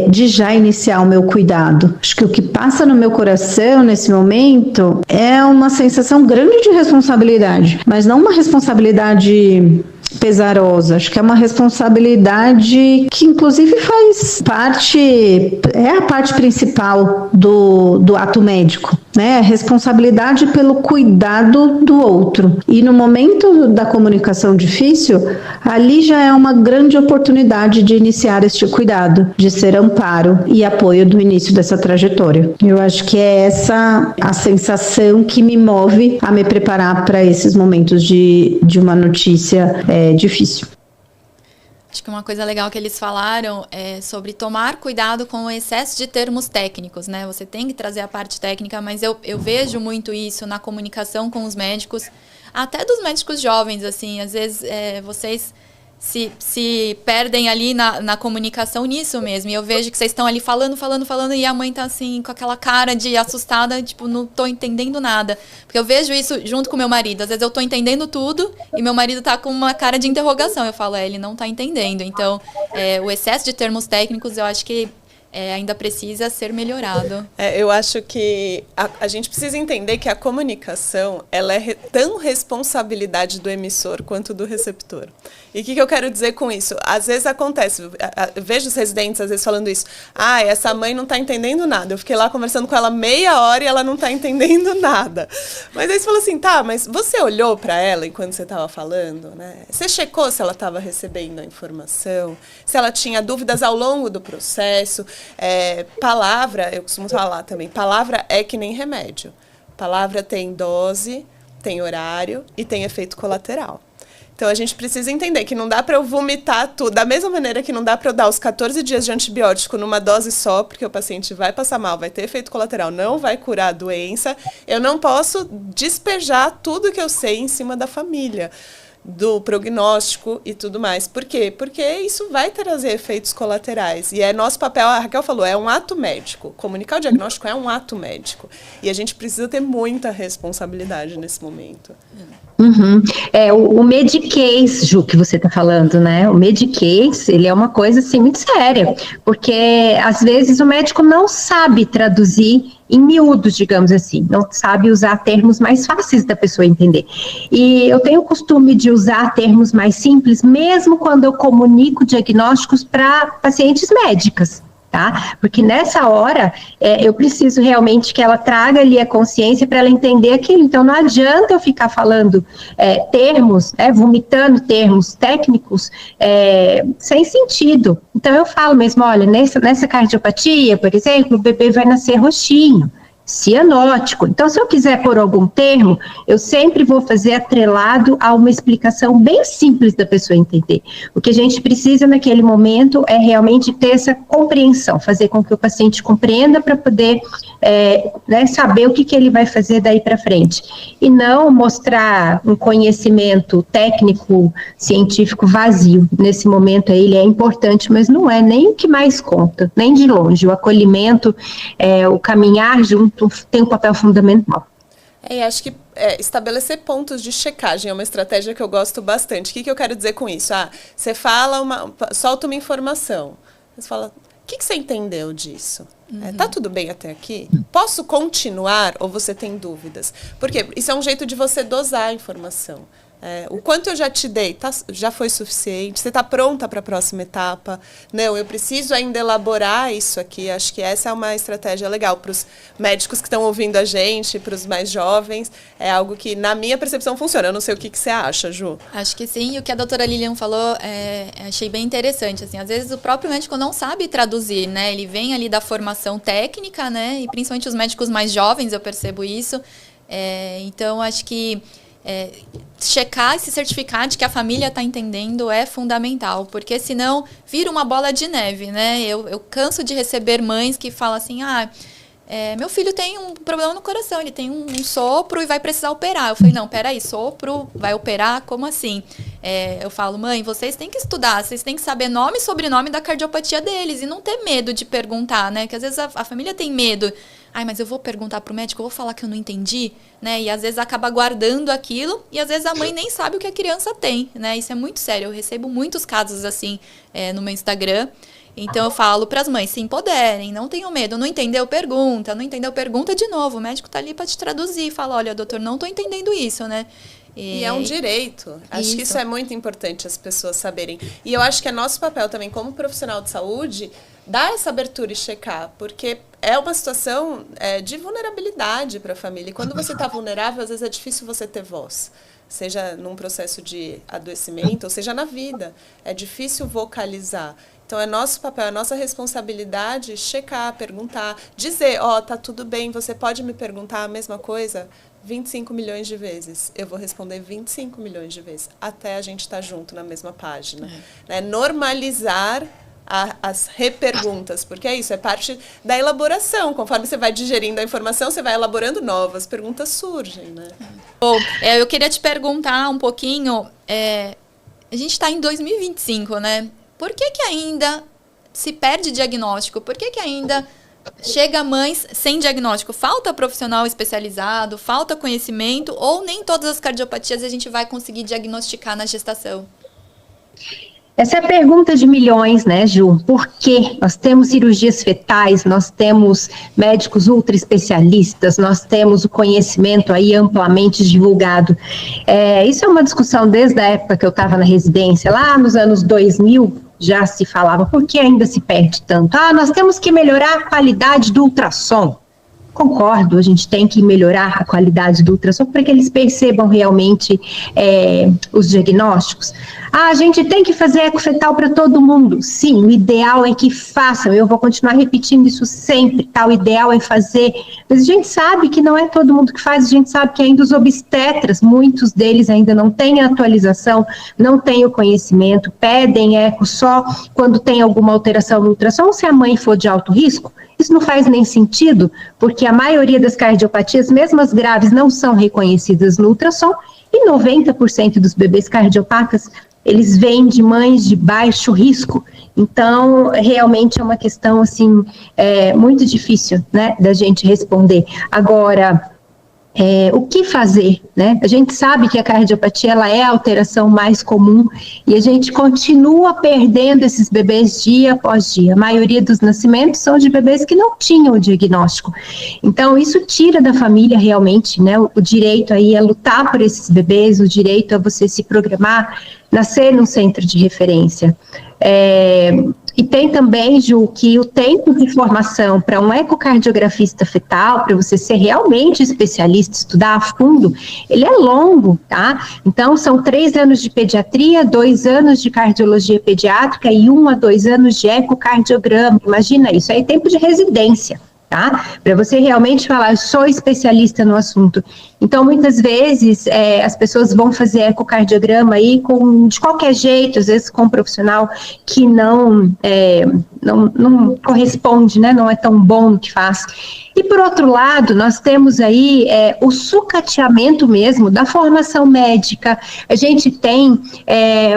de já iniciar o meu cuidado. Acho que o que passa no meu coração nesse momento é uma sensação grande de responsabilidade, mas não uma responsabilidade pesarosa. Acho que é uma responsabilidade que inclusive faz parte, é a parte principal do ato médico, né? Responsabilidade pelo cuidado do outro. E no momento da comunicação difícil, ali já é uma grande oportunidade de iniciar este cuidado, de ser amparo e apoio do início dessa trajetória. Eu acho que é essa a sensação que me move a me preparar para esses momentos de uma notícia difícil. Acho que uma coisa legal que eles falaram é sobre tomar cuidado com o excesso de termos técnicos, né? Você tem que trazer a parte técnica, mas eu vejo muito isso na comunicação com os médicos, até dos médicos jovens, assim, às vezes vocês se perdem ali na comunicação nisso mesmo. E eu vejo que vocês estão ali falando, e a mãe tá assim, com aquela cara de assustada, tipo, não tô entendendo nada. Porque eu vejo isso junto com meu marido. Às vezes eu tô entendendo tudo e meu marido tá com uma cara de interrogação. Eu falo, ele não tá entendendo. Então, o excesso de termos técnicos, eu acho que ainda precisa ser melhorado. Eu acho que a gente precisa entender que a comunicação ela é tão responsabilidade do emissor quanto do receptor. E o que eu quero dizer com isso? Às vezes acontece, eu vejo os residentes às vezes falando isso, essa mãe não está entendendo nada. Eu fiquei lá conversando com ela meia hora e ela não está entendendo nada. Mas aí você falou assim, mas você olhou para ela enquanto você estava falando, né? Você checou se ela estava recebendo a informação, se ela tinha dúvidas ao longo do processo. Palavra, eu costumo falar também, palavra é que nem remédio. Palavra tem dose, tem horário e tem efeito colateral. Então a gente precisa entender que não dá para eu vomitar tudo, da mesma maneira que não dá para eu dar os 14 dias de antibiótico numa dose só, porque o paciente vai passar mal, vai ter efeito colateral, não vai curar a doença. Eu não posso despejar tudo que eu sei em cima da família, do prognóstico e tudo mais. Por quê? Porque isso vai trazer efeitos colaterais. E é nosso papel, a Raquel falou, é um ato médico. Comunicar o diagnóstico é um ato médico. E a gente precisa ter muita responsabilidade nesse momento. Uhum. O Medicase, Ju, que você está falando, né? O Medicase, ele é uma coisa, assim, muito séria, porque, às vezes, o médico não sabe traduzir em miúdos, digamos assim, não sabe usar termos mais fáceis da pessoa entender. E eu tenho o costume de usar termos mais simples, mesmo quando eu comunico diagnósticos para pacientes médicas. Tá? Porque nessa hora eu preciso realmente que ela traga ali a consciência para ela entender aquilo. Então não adianta eu ficar falando termos, vomitando termos técnicos sem sentido. Então eu falo mesmo, olha, nessa cardiopatia, por exemplo, o bebê vai nascer roxinho, cianótico. Então, se eu quiser pôr algum termo, eu sempre vou fazer atrelado a uma explicação bem simples da pessoa entender. O que a gente precisa naquele momento é realmente ter essa compreensão, fazer com que o paciente compreenda para poder saber o que ele vai fazer daí para frente. E não mostrar um conhecimento técnico, científico vazio. Nesse momento aí, ele é importante, mas não é nem o que mais conta, nem de longe. O acolhimento, o caminhar junto, tem um papel fundamental. Acho que estabelecer pontos de checagem é uma estratégia que eu gosto bastante. O que eu quero dizer com isso? Você fala, solta uma informação. Você fala, o que você entendeu disso? Tá tudo bem até aqui? Posso continuar ou você tem dúvidas? Porque isso é um jeito de você dosar a informação. O quanto eu já te dei, já foi suficiente? Você está pronta para a próxima etapa? Não, eu preciso ainda elaborar isso aqui. Acho que essa é uma estratégia legal para os médicos que estão ouvindo a gente, para os mais jovens. É algo que, na minha percepção, funciona. Eu não sei o que você acha, Ju. Acho que sim. E o que a doutora Lilian falou, achei bem interessante. Assim, às vezes o próprio médico não sabe traduzir, né? Ele vem ali da formação técnica, né? E principalmente os médicos mais jovens, eu percebo isso. Então, acho que checar e se certificar de que a família está entendendo é fundamental, porque senão vira uma bola de neve, né? Eu canso de receber mães que falam assim, meu filho tem um problema no coração, ele tem um sopro e vai precisar operar. Eu falei, não, peraí, sopro, vai operar? Como assim? Eu falo, mãe, vocês têm que estudar, vocês têm que saber nome e sobrenome da cardiopatia deles e não ter medo de perguntar, né? Que às vezes a família tem medo. Mas eu vou perguntar pro médico, eu vou falar que eu não entendi, né? E às vezes acaba guardando aquilo e às vezes a mãe nem sabe o que a criança tem, né? Isso é muito sério. Eu recebo muitos casos assim no meu Instagram. Então eu falo para as mães, se empoderem, não tenham medo. Não entendeu, pergunta. Não entendeu, pergunta de novo. O médico tá ali para te traduzir. Fala, olha, doutor, não tô entendendo isso, né? E é um direito. Acho que isso é muito importante as pessoas saberem. E eu acho que é nosso papel também, como profissional de saúde, dar essa abertura e checar, porque é uma situação de vulnerabilidade para a família. E quando você está vulnerável, às vezes é difícil você ter voz. Seja num processo de adoecimento, ou seja na vida. É difícil vocalizar. Então, é nosso papel, é nossa responsabilidade checar, perguntar, dizer, tá tudo bem, você pode me perguntar a mesma coisa 25 milhões de vezes. Eu vou responder 25 milhões de vezes, até a gente estar junto na mesma página. Normalizar as reperguntas, porque é isso, é parte da elaboração. Conforme você vai digerindo a informação, você vai elaborando novas perguntas surgem, né? Bom, eu queria te perguntar um pouquinho, a gente está em 2025, né? Por que ainda se perde diagnóstico? Por que ainda chega mães sem diagnóstico? Falta profissional especializado, falta conhecimento, ou nem todas as cardiopatias a gente vai conseguir diagnosticar na gestação? Essa é a pergunta de milhões, né, Ju? Por quê? Nós temos cirurgias fetais, nós temos médicos ultra especialistas, nós temos o conhecimento aí amplamente divulgado. Isso é uma discussão desde a época que eu estava na residência, lá nos anos 2000, já se falava, por que ainda se perde tanto? Nós temos que melhorar a qualidade do ultrassom. concordo, a gente tem que melhorar a qualidade do ultrassom para que eles percebam realmente os diagnósticos. A gente tem que fazer eco fetal para todo mundo. Sim, o ideal é que façam, eu vou continuar repetindo isso sempre, tá? O ideal é fazer, mas a gente sabe que não é todo mundo que faz, a gente sabe que ainda os obstetras, muitos deles ainda não têm a atualização, não têm o conhecimento, pedem eco só quando tem alguma alteração no ultrassom, se a mãe for de alto risco. Isso não faz nem sentido, porque a maioria das cardiopatias, mesmo as graves, não são reconhecidas no ultrassom, e 90% dos bebês cardiopatas, eles vêm de mães de baixo risco. Então, realmente é uma questão, assim, muito difícil, né, da gente responder. Agora, o que fazer, né? A gente sabe que a cardiopatia, ela é a alteração mais comum e a gente continua perdendo esses bebês dia após dia. A maioria dos nascimentos são de bebês que não tinham o diagnóstico. Então, isso tira da família realmente, né? O direito aí é lutar por esses bebês, o direito é você se programar, nascer num centro de referência. E tem também, Ju, que o tempo de formação para um ecocardiografista fetal, para você ser realmente especialista, estudar a fundo, ele é longo, tá? Então, são 3 anos de pediatria, 2 anos de cardiologia pediátrica e 1 a 2 anos de ecocardiograma. Imagina isso, aí é tempo de residência, tá? Para você realmente falar, eu sou especialista no assunto. Então, muitas vezes, as pessoas vão fazer ecocardiograma aí de qualquer jeito, às vezes com um profissional que não corresponde, né? Não é tão bom no que faz. E, por outro lado, nós temos aí o sucateamento mesmo da formação médica. A gente tem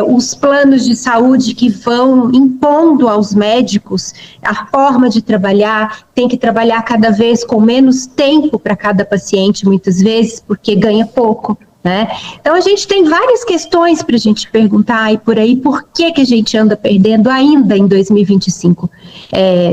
os planos de saúde que vão impondo aos médicos a forma de trabalhar, tem que trabalhar cada vez com menos tempo para cada paciente, muitas vezes, porque ganha pouco, né? Então, a gente tem várias questões para a gente perguntar e por aí, por que a gente anda perdendo ainda em 2025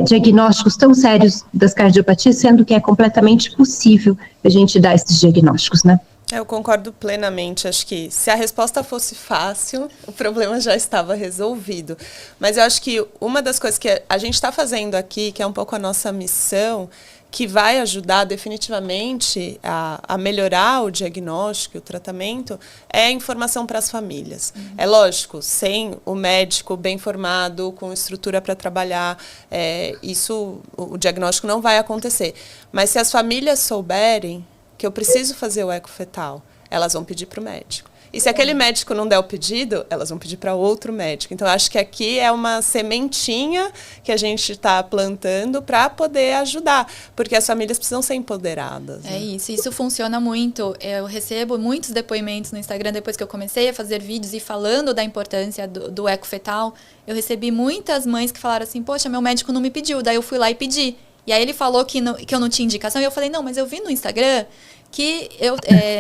diagnósticos tão sérios das cardiopatias, sendo que é completamente possível a gente dar esses diagnósticos, né? Eu concordo plenamente, acho que se a resposta fosse fácil, o problema já estava resolvido. Mas eu acho que uma das coisas que a gente está fazendo aqui, que é um pouco a nossa missão, que vai ajudar definitivamente a melhorar o diagnóstico e o tratamento, é a informação para as famílias. É lógico, sem o médico bem formado, com estrutura para trabalhar, o diagnóstico não vai acontecer. Mas se as famílias souberem que eu preciso fazer o eco fetal, elas vão pedir para o médico. E se aquele médico não der o pedido, elas vão pedir para outro médico. Então, acho que aqui é uma sementinha que a gente está plantando para poder ajudar, porque as famílias precisam ser empoderadas. Né? Isso funciona muito. Eu recebo muitos depoimentos no Instagram depois que eu comecei a fazer vídeos e falando da importância do eco fetal. Eu recebi muitas mães que falaram assim, poxa, meu médico não me pediu, daí eu fui lá e pedi. E aí ele falou que eu não tinha indicação, e eu falei, não, mas eu vi no Instagram que eu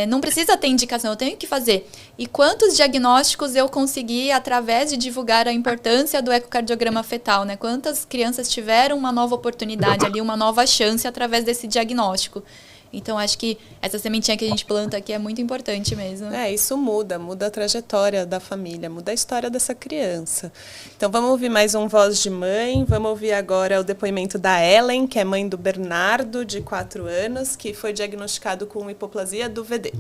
não precisa ter indicação, eu tenho que fazer. E quantos diagnósticos eu consegui através de divulgar a importância do ecocardiograma fetal, né? Quantas crianças tiveram uma nova oportunidade ali, uma nova chance através desse diagnóstico. Então, acho que essa sementinha que a gente planta aqui é muito importante mesmo. Isso muda a trajetória da família, muda a história dessa criança. Então, vamos ouvir mais um Voz de Mãe. Vamos ouvir agora o depoimento da Ellen, que é mãe do Bernardo, de 4 anos, que foi diagnosticado com hipoplasia do VD.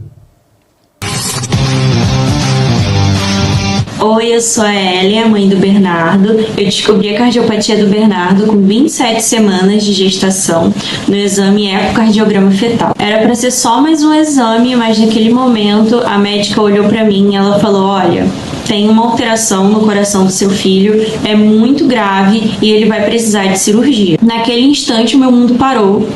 Oi, eu sou a Ellen, a mãe do Bernardo. Eu descobri a cardiopatia do Bernardo com 27 semanas de gestação no exame ecocardiograma fetal. Era para ser só mais um exame, mas naquele momento a médica olhou para mim e ela falou, olha, tem uma alteração no coração do seu filho, é muito grave e ele vai precisar de cirurgia. Naquele instante o meu mundo parou.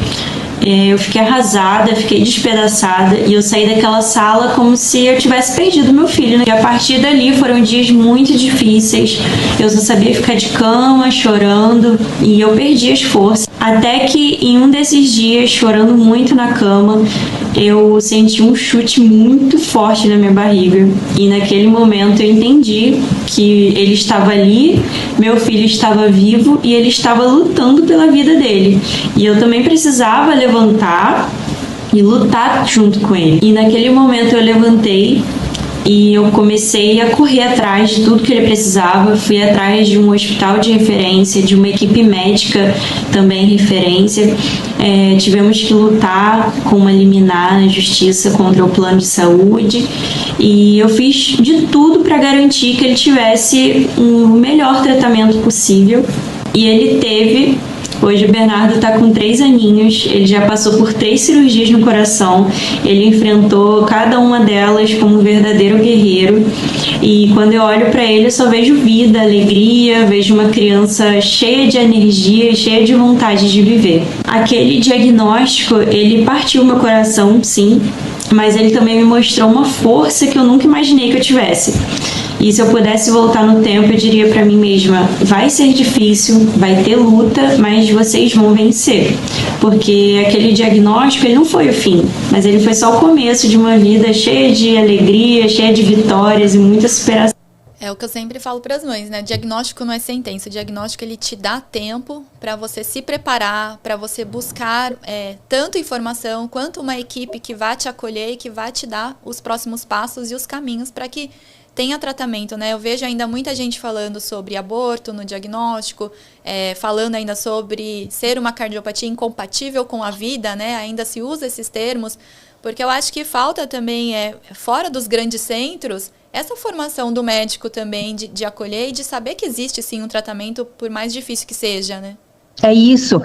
Eu fiquei arrasada, fiquei despedaçada e eu saí daquela sala como se eu tivesse perdido meu filho, né? E a partir dali foram dias muito difíceis, eu só sabia ficar de cama, chorando e eu perdi as forças. Até que em um desses dias, chorando muito na cama, eu senti um chute muito forte na minha barriga. E naquele momento eu entendi que ele estava ali, meu filho estava vivo e ele estava lutando pela vida dele. E eu também precisava levantar e lutar junto com ele. E naquele momento eu levantei e eu comecei a correr atrás de tudo que ele precisava. Fui atrás de um hospital de referência, de uma equipe médica também referência. Tivemos que lutar com uma liminar na justiça contra o plano de saúde, e eu fiz de tudo para garantir que ele tivesse o melhor tratamento possível, e ele teve. Hoje o Bernardo está com 3 aninhos, ele já passou por 3 cirurgias no coração, ele enfrentou cada uma delas como um verdadeiro guerreiro, e quando eu olho para ele eu só vejo vida, alegria, vejo uma criança cheia de energia e cheia de vontade de viver. Aquele diagnóstico, ele partiu meu coração, sim, mas ele também me mostrou uma força que eu nunca imaginei que eu tivesse. E se eu pudesse voltar no tempo, eu diria para mim mesma, vai ser difícil, vai ter luta, mas vocês vão vencer. Porque aquele diagnóstico, ele não foi o fim, mas ele foi só o começo de uma vida cheia de alegria, cheia de vitórias e muita superação. É o que eu sempre falo para as mães, né? Diagnóstico não é sentença. O diagnóstico, ele te dá tempo para você se preparar, para você buscar tanto informação quanto uma equipe que vai te acolher e que vai te dar os próximos passos e os caminhos para que tenha tratamento, né? Eu vejo ainda muita gente falando sobre aborto no diagnóstico, falando ainda sobre ser uma cardiopatia incompatível com a vida, né? Ainda se usa esses termos, porque eu acho que falta também, fora dos grandes centros, essa formação do médico também de acolher e de saber que existe sim um tratamento, por mais difícil que seja, né? É isso,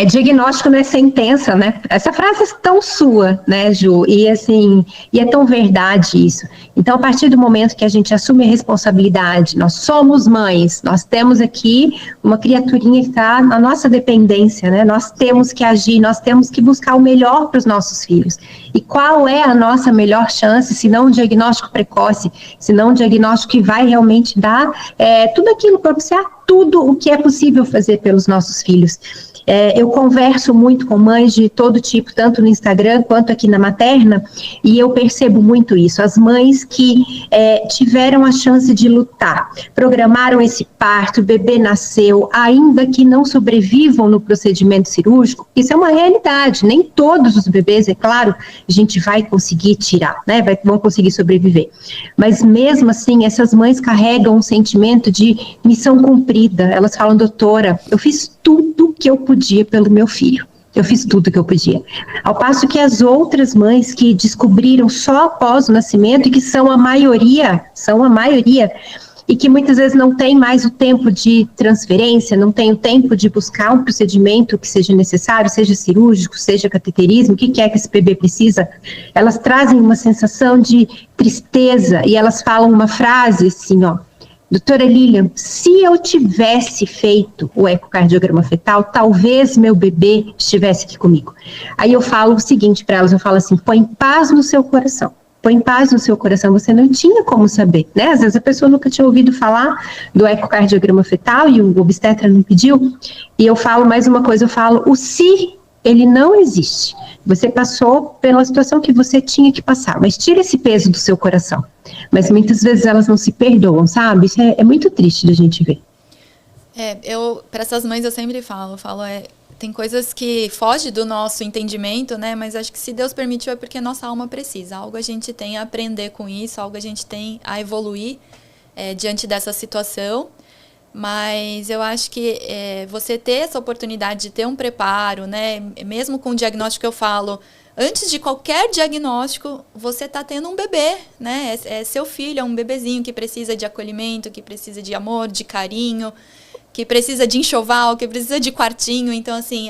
diagnóstico não é sentença, né? Essa frase é tão sua, né, Ju? E assim, e é tão verdade isso. Então, a partir do momento que a gente assume a responsabilidade, nós somos mães, nós temos aqui uma criaturinha que está na nossa dependência, né? Nós temos que agir, nós temos que buscar o melhor para os nossos filhos. E qual é a nossa melhor chance, se não um diagnóstico precoce, se não um diagnóstico que vai realmente dar tudo aquilo, propiciar tudo o que é possível fazer pelos nossos filhos. Eu converso muito com mães de todo tipo, tanto no Instagram quanto aqui na materna, e eu percebo muito isso. As mães que tiveram a chance de lutar, programaram esse parto, o bebê nasceu, ainda que não sobrevivam no procedimento cirúrgico, isso é uma realidade. Nem todos os bebês, é claro, a gente vai conseguir tirar, né? Vão conseguir sobreviver. Mas mesmo assim, essas mães carregam um sentimento de missão cumprida. Elas falam, doutora, eu fiz tudo que eu podia pelo meu filho. Eu fiz tudo que eu podia. Ao passo que as outras mães que descobriram só após o nascimento, e que são a maioria, e que muitas vezes não tem mais o tempo de transferência, não tem o tempo de buscar um procedimento que seja necessário, seja cirúrgico, seja cateterismo, o que é que esse bebê precisa, elas trazem uma sensação de tristeza, e elas falam uma frase assim, ó, doutora Lilian, se eu tivesse feito o ecocardiograma fetal, talvez meu bebê estivesse aqui comigo. Aí eu falo o seguinte para elas, eu falo assim, põe paz no seu coração. Põe paz no seu coração, você não tinha como saber, né? Às vezes a pessoa nunca tinha ouvido falar do ecocardiograma fetal e o obstetra não pediu. E eu falo mais uma coisa, eu falo, o se, ele não existe. Você passou pela situação que você tinha que passar, mas tira esse peso do seu coração. Mas muitas vezes elas não se perdoam, sabe? Isso é muito triste da gente ver. Para essas mães eu sempre falo, tem coisas que fogem do nosso entendimento, né? Mas acho que se Deus permitiu é porque nossa alma precisa. Algo a gente tem a aprender com isso, algo a gente tem a evoluir diante dessa situação. Mas eu acho que você ter essa oportunidade de ter um preparo, né? Mesmo com o diagnóstico que eu falo, antes de qualquer diagnóstico, você está tendo um bebê, né? É seu filho, é um bebezinho que precisa de acolhimento, que precisa de amor, de carinho, que precisa de enxoval, que precisa de quartinho. Então, assim,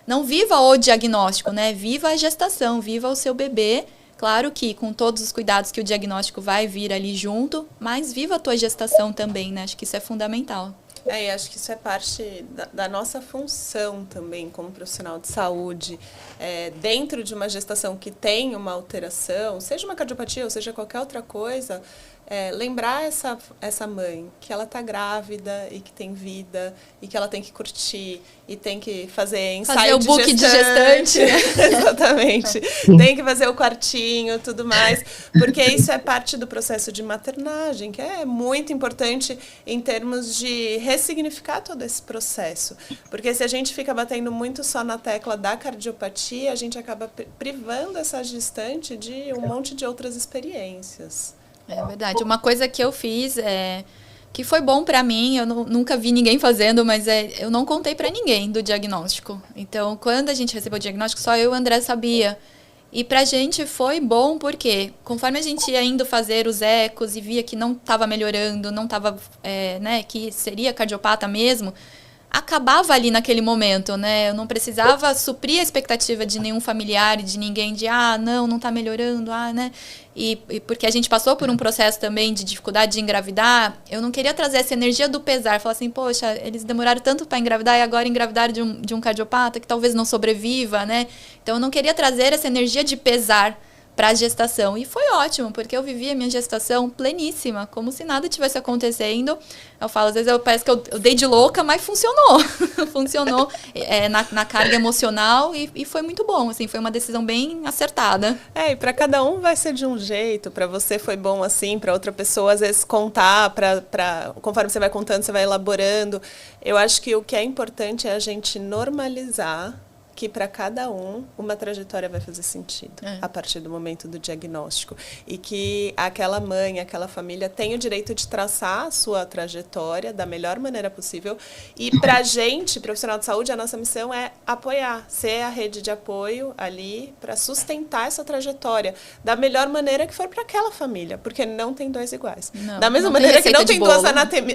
não viva o diagnóstico, né? Viva a gestação, viva o seu bebê. Claro que com todos os cuidados que o diagnóstico vai vir ali junto, mas viva a tua gestação também, né? Acho que isso é fundamental. E acho que isso é parte da nossa função também como profissional de saúde. Dentro de uma gestação que tem uma alteração, seja uma cardiopatia ou seja qualquer outra coisa, lembrar essa mãe que ela está grávida e que tem vida e que ela tem que curtir e tem que fazer ensaio de gestante. Exatamente. Tem que fazer o quartinho, tudo mais, porque isso é parte do processo de maternagem, que é muito importante em termos de ressignificar todo esse processo. Porque se a gente fica batendo muito só na tecla da cardiopatia, a gente acaba privando essa gestante de um monte de outras experiências. É verdade. Uma coisa que eu fiz que foi bom pra mim, eu nunca vi ninguém fazendo, mas eu não contei pra ninguém do diagnóstico. Então, quando a gente recebeu o diagnóstico, só eu e o André sabia. E pra gente foi bom porque, conforme a gente ia indo fazer os ecos e via que não estava melhorando, não estava, que seria cardiopata mesmo, acabava ali naquele momento, né? Eu não precisava suprir a expectativa de nenhum familiar, de ninguém, de não tá melhorando, né? E porque a gente passou por um processo também de dificuldade de engravidar, eu não queria trazer essa energia do pesar, falar assim, poxa, eles demoraram tanto para engravidar e agora engravidaram de um cardiopata que talvez não sobreviva, né? Então eu não queria trazer essa energia de pesar para a gestação. E foi ótimo, porque eu vivi a minha gestação pleníssima, como se nada tivesse acontecendo. Eu falo, às vezes parece que eu dei de louca, mas funcionou. Funcionou na carga emocional e foi muito bom, assim, foi uma decisão bem acertada. E para cada um vai ser de um jeito, para você foi bom assim, para outra pessoa às vezes contar, conforme você vai contando, você vai elaborando. Eu acho que o que é importante é a gente normalizar que para cada um uma trajetória vai fazer sentido a partir do momento do diagnóstico e que aquela mãe, aquela família tem o direito de traçar a sua trajetória da melhor maneira possível e para a gente, profissional de saúde, a nossa missão é apoiar, ser a rede de apoio ali para sustentar essa trajetória da melhor maneira que for para aquela família, porque não tem dois iguais. Não, da mesma maneira que não tem duas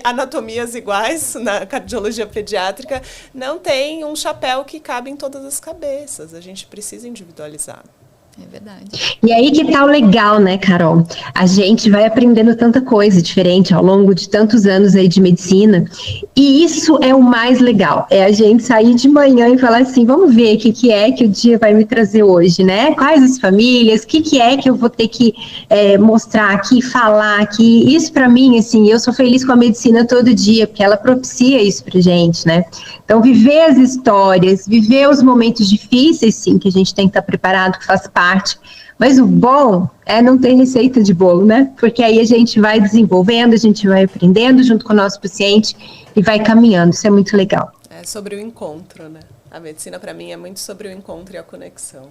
anatomias iguais na cardiologia pediátrica, não tem um chapéu que cabe em todas as cabeças, a gente precisa individualizar. É verdade. E aí que tá o legal, né, Carol? A gente vai aprendendo tanta coisa diferente ao longo de tantos anos aí de medicina, e isso é o mais legal, é a gente sair de manhã e falar assim, vamos ver o que é que o dia vai me trazer hoje, né? Quais as famílias, o que é que eu vou ter que mostrar aqui, falar aqui. Isso para mim, assim, eu sou feliz com a medicina todo dia, porque ela propicia isso pra gente, né? Então, viver as histórias, viver os momentos difíceis, sim, que a gente tem que estar preparado, que faz parte. Mas o bom é não ter receita de bolo, né? Porque aí a gente vai desenvolvendo, a gente vai aprendendo junto com o nosso paciente e vai caminhando. Isso é muito legal. É sobre o encontro, né? A medicina, para mim, é muito sobre o encontro e a conexão.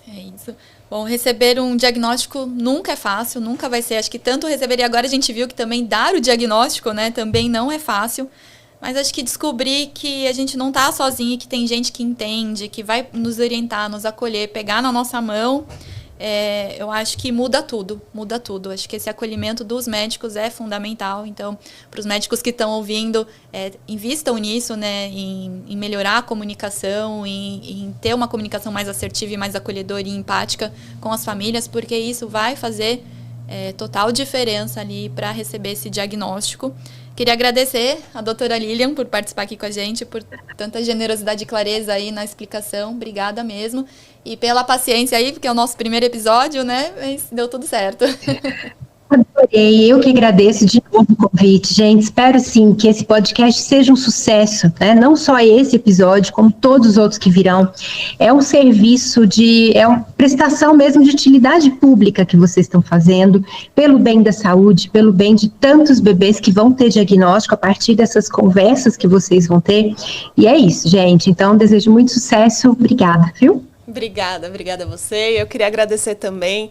É isso. Bom, receber um diagnóstico nunca é fácil, nunca vai ser. Acho que tanto receber, e agora a gente viu que também dar o diagnóstico, né, também não é fácil. Mas acho que descobrir que a gente não está sozinho, que tem gente que entende, que vai nos orientar, nos acolher, pegar na nossa mão, eu acho que muda tudo. Acho que esse acolhimento dos médicos é fundamental. Então, para os médicos que estão ouvindo, invistam nisso, né, em melhorar a comunicação, em ter uma comunicação mais assertiva e mais acolhedora e empática com as famílias, porque isso vai fazer total diferença ali para receber esse diagnóstico. Queria agradecer a doutora Lilian por participar aqui com a gente, por tanta generosidade e clareza aí na explicação. Obrigada mesmo. E pela paciência aí, porque é o nosso primeiro episódio, né? Mas deu tudo certo. Adorei, eu que agradeço de novo o convite, gente. Espero sim que esse podcast seja um sucesso, né? Não só esse episódio, como todos os outros que virão. É um serviço é uma prestação mesmo de utilidade pública que vocês estão fazendo, pelo bem da saúde, pelo bem de tantos bebês que vão ter diagnóstico a partir dessas conversas que vocês vão ter. E é isso, gente. Então, desejo muito sucesso. Obrigada, viu? Obrigada a você. Eu queria agradecer também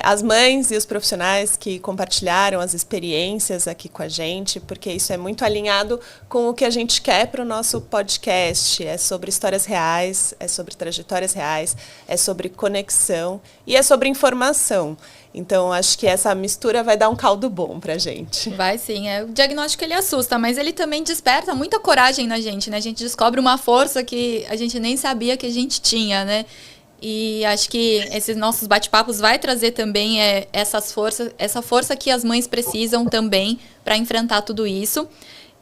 as mães e os profissionais que compartilharam as experiências aqui com a gente, porque isso é muito alinhado com o que a gente quer para o nosso podcast. É sobre histórias reais, é sobre trajetórias reais, é sobre conexão e é sobre informação. Então, acho que essa mistura vai dar um caldo bom pra gente. Vai sim. O diagnóstico, ele assusta, mas ele também desperta muita coragem na gente, né? A gente descobre uma força que a gente nem sabia que a gente tinha, né? E acho que esses nossos bate-papos vai trazer também essa força que as mães precisam também para enfrentar tudo isso.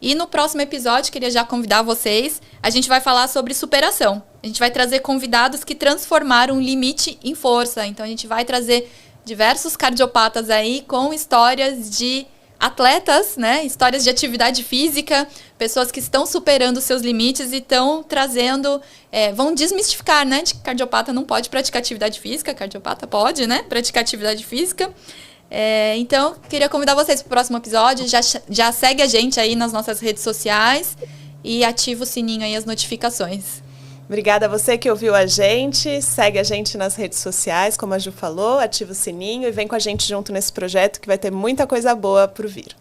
E no próximo episódio, queria já convidar vocês, a gente vai falar sobre superação. A gente vai trazer convidados que transformaram o limite em força. Então, a gente vai trazer diversos cardiopatas aí com histórias de atletas, né? Histórias de atividade física, pessoas que estão superando seus limites e estão trazendo, vão desmistificar, né? De que cardiopata não pode praticar atividade física, cardiopata pode, né? Praticar atividade física. Então, queria convidar vocês para o próximo episódio. Já segue a gente aí nas nossas redes sociais e ativa o sininho aí, as notificações. Obrigada a você que ouviu a gente. Segue a gente nas redes sociais, como a Ju falou, ativa o sininho e vem com a gente junto nesse projeto que vai ter muita coisa boa por vir.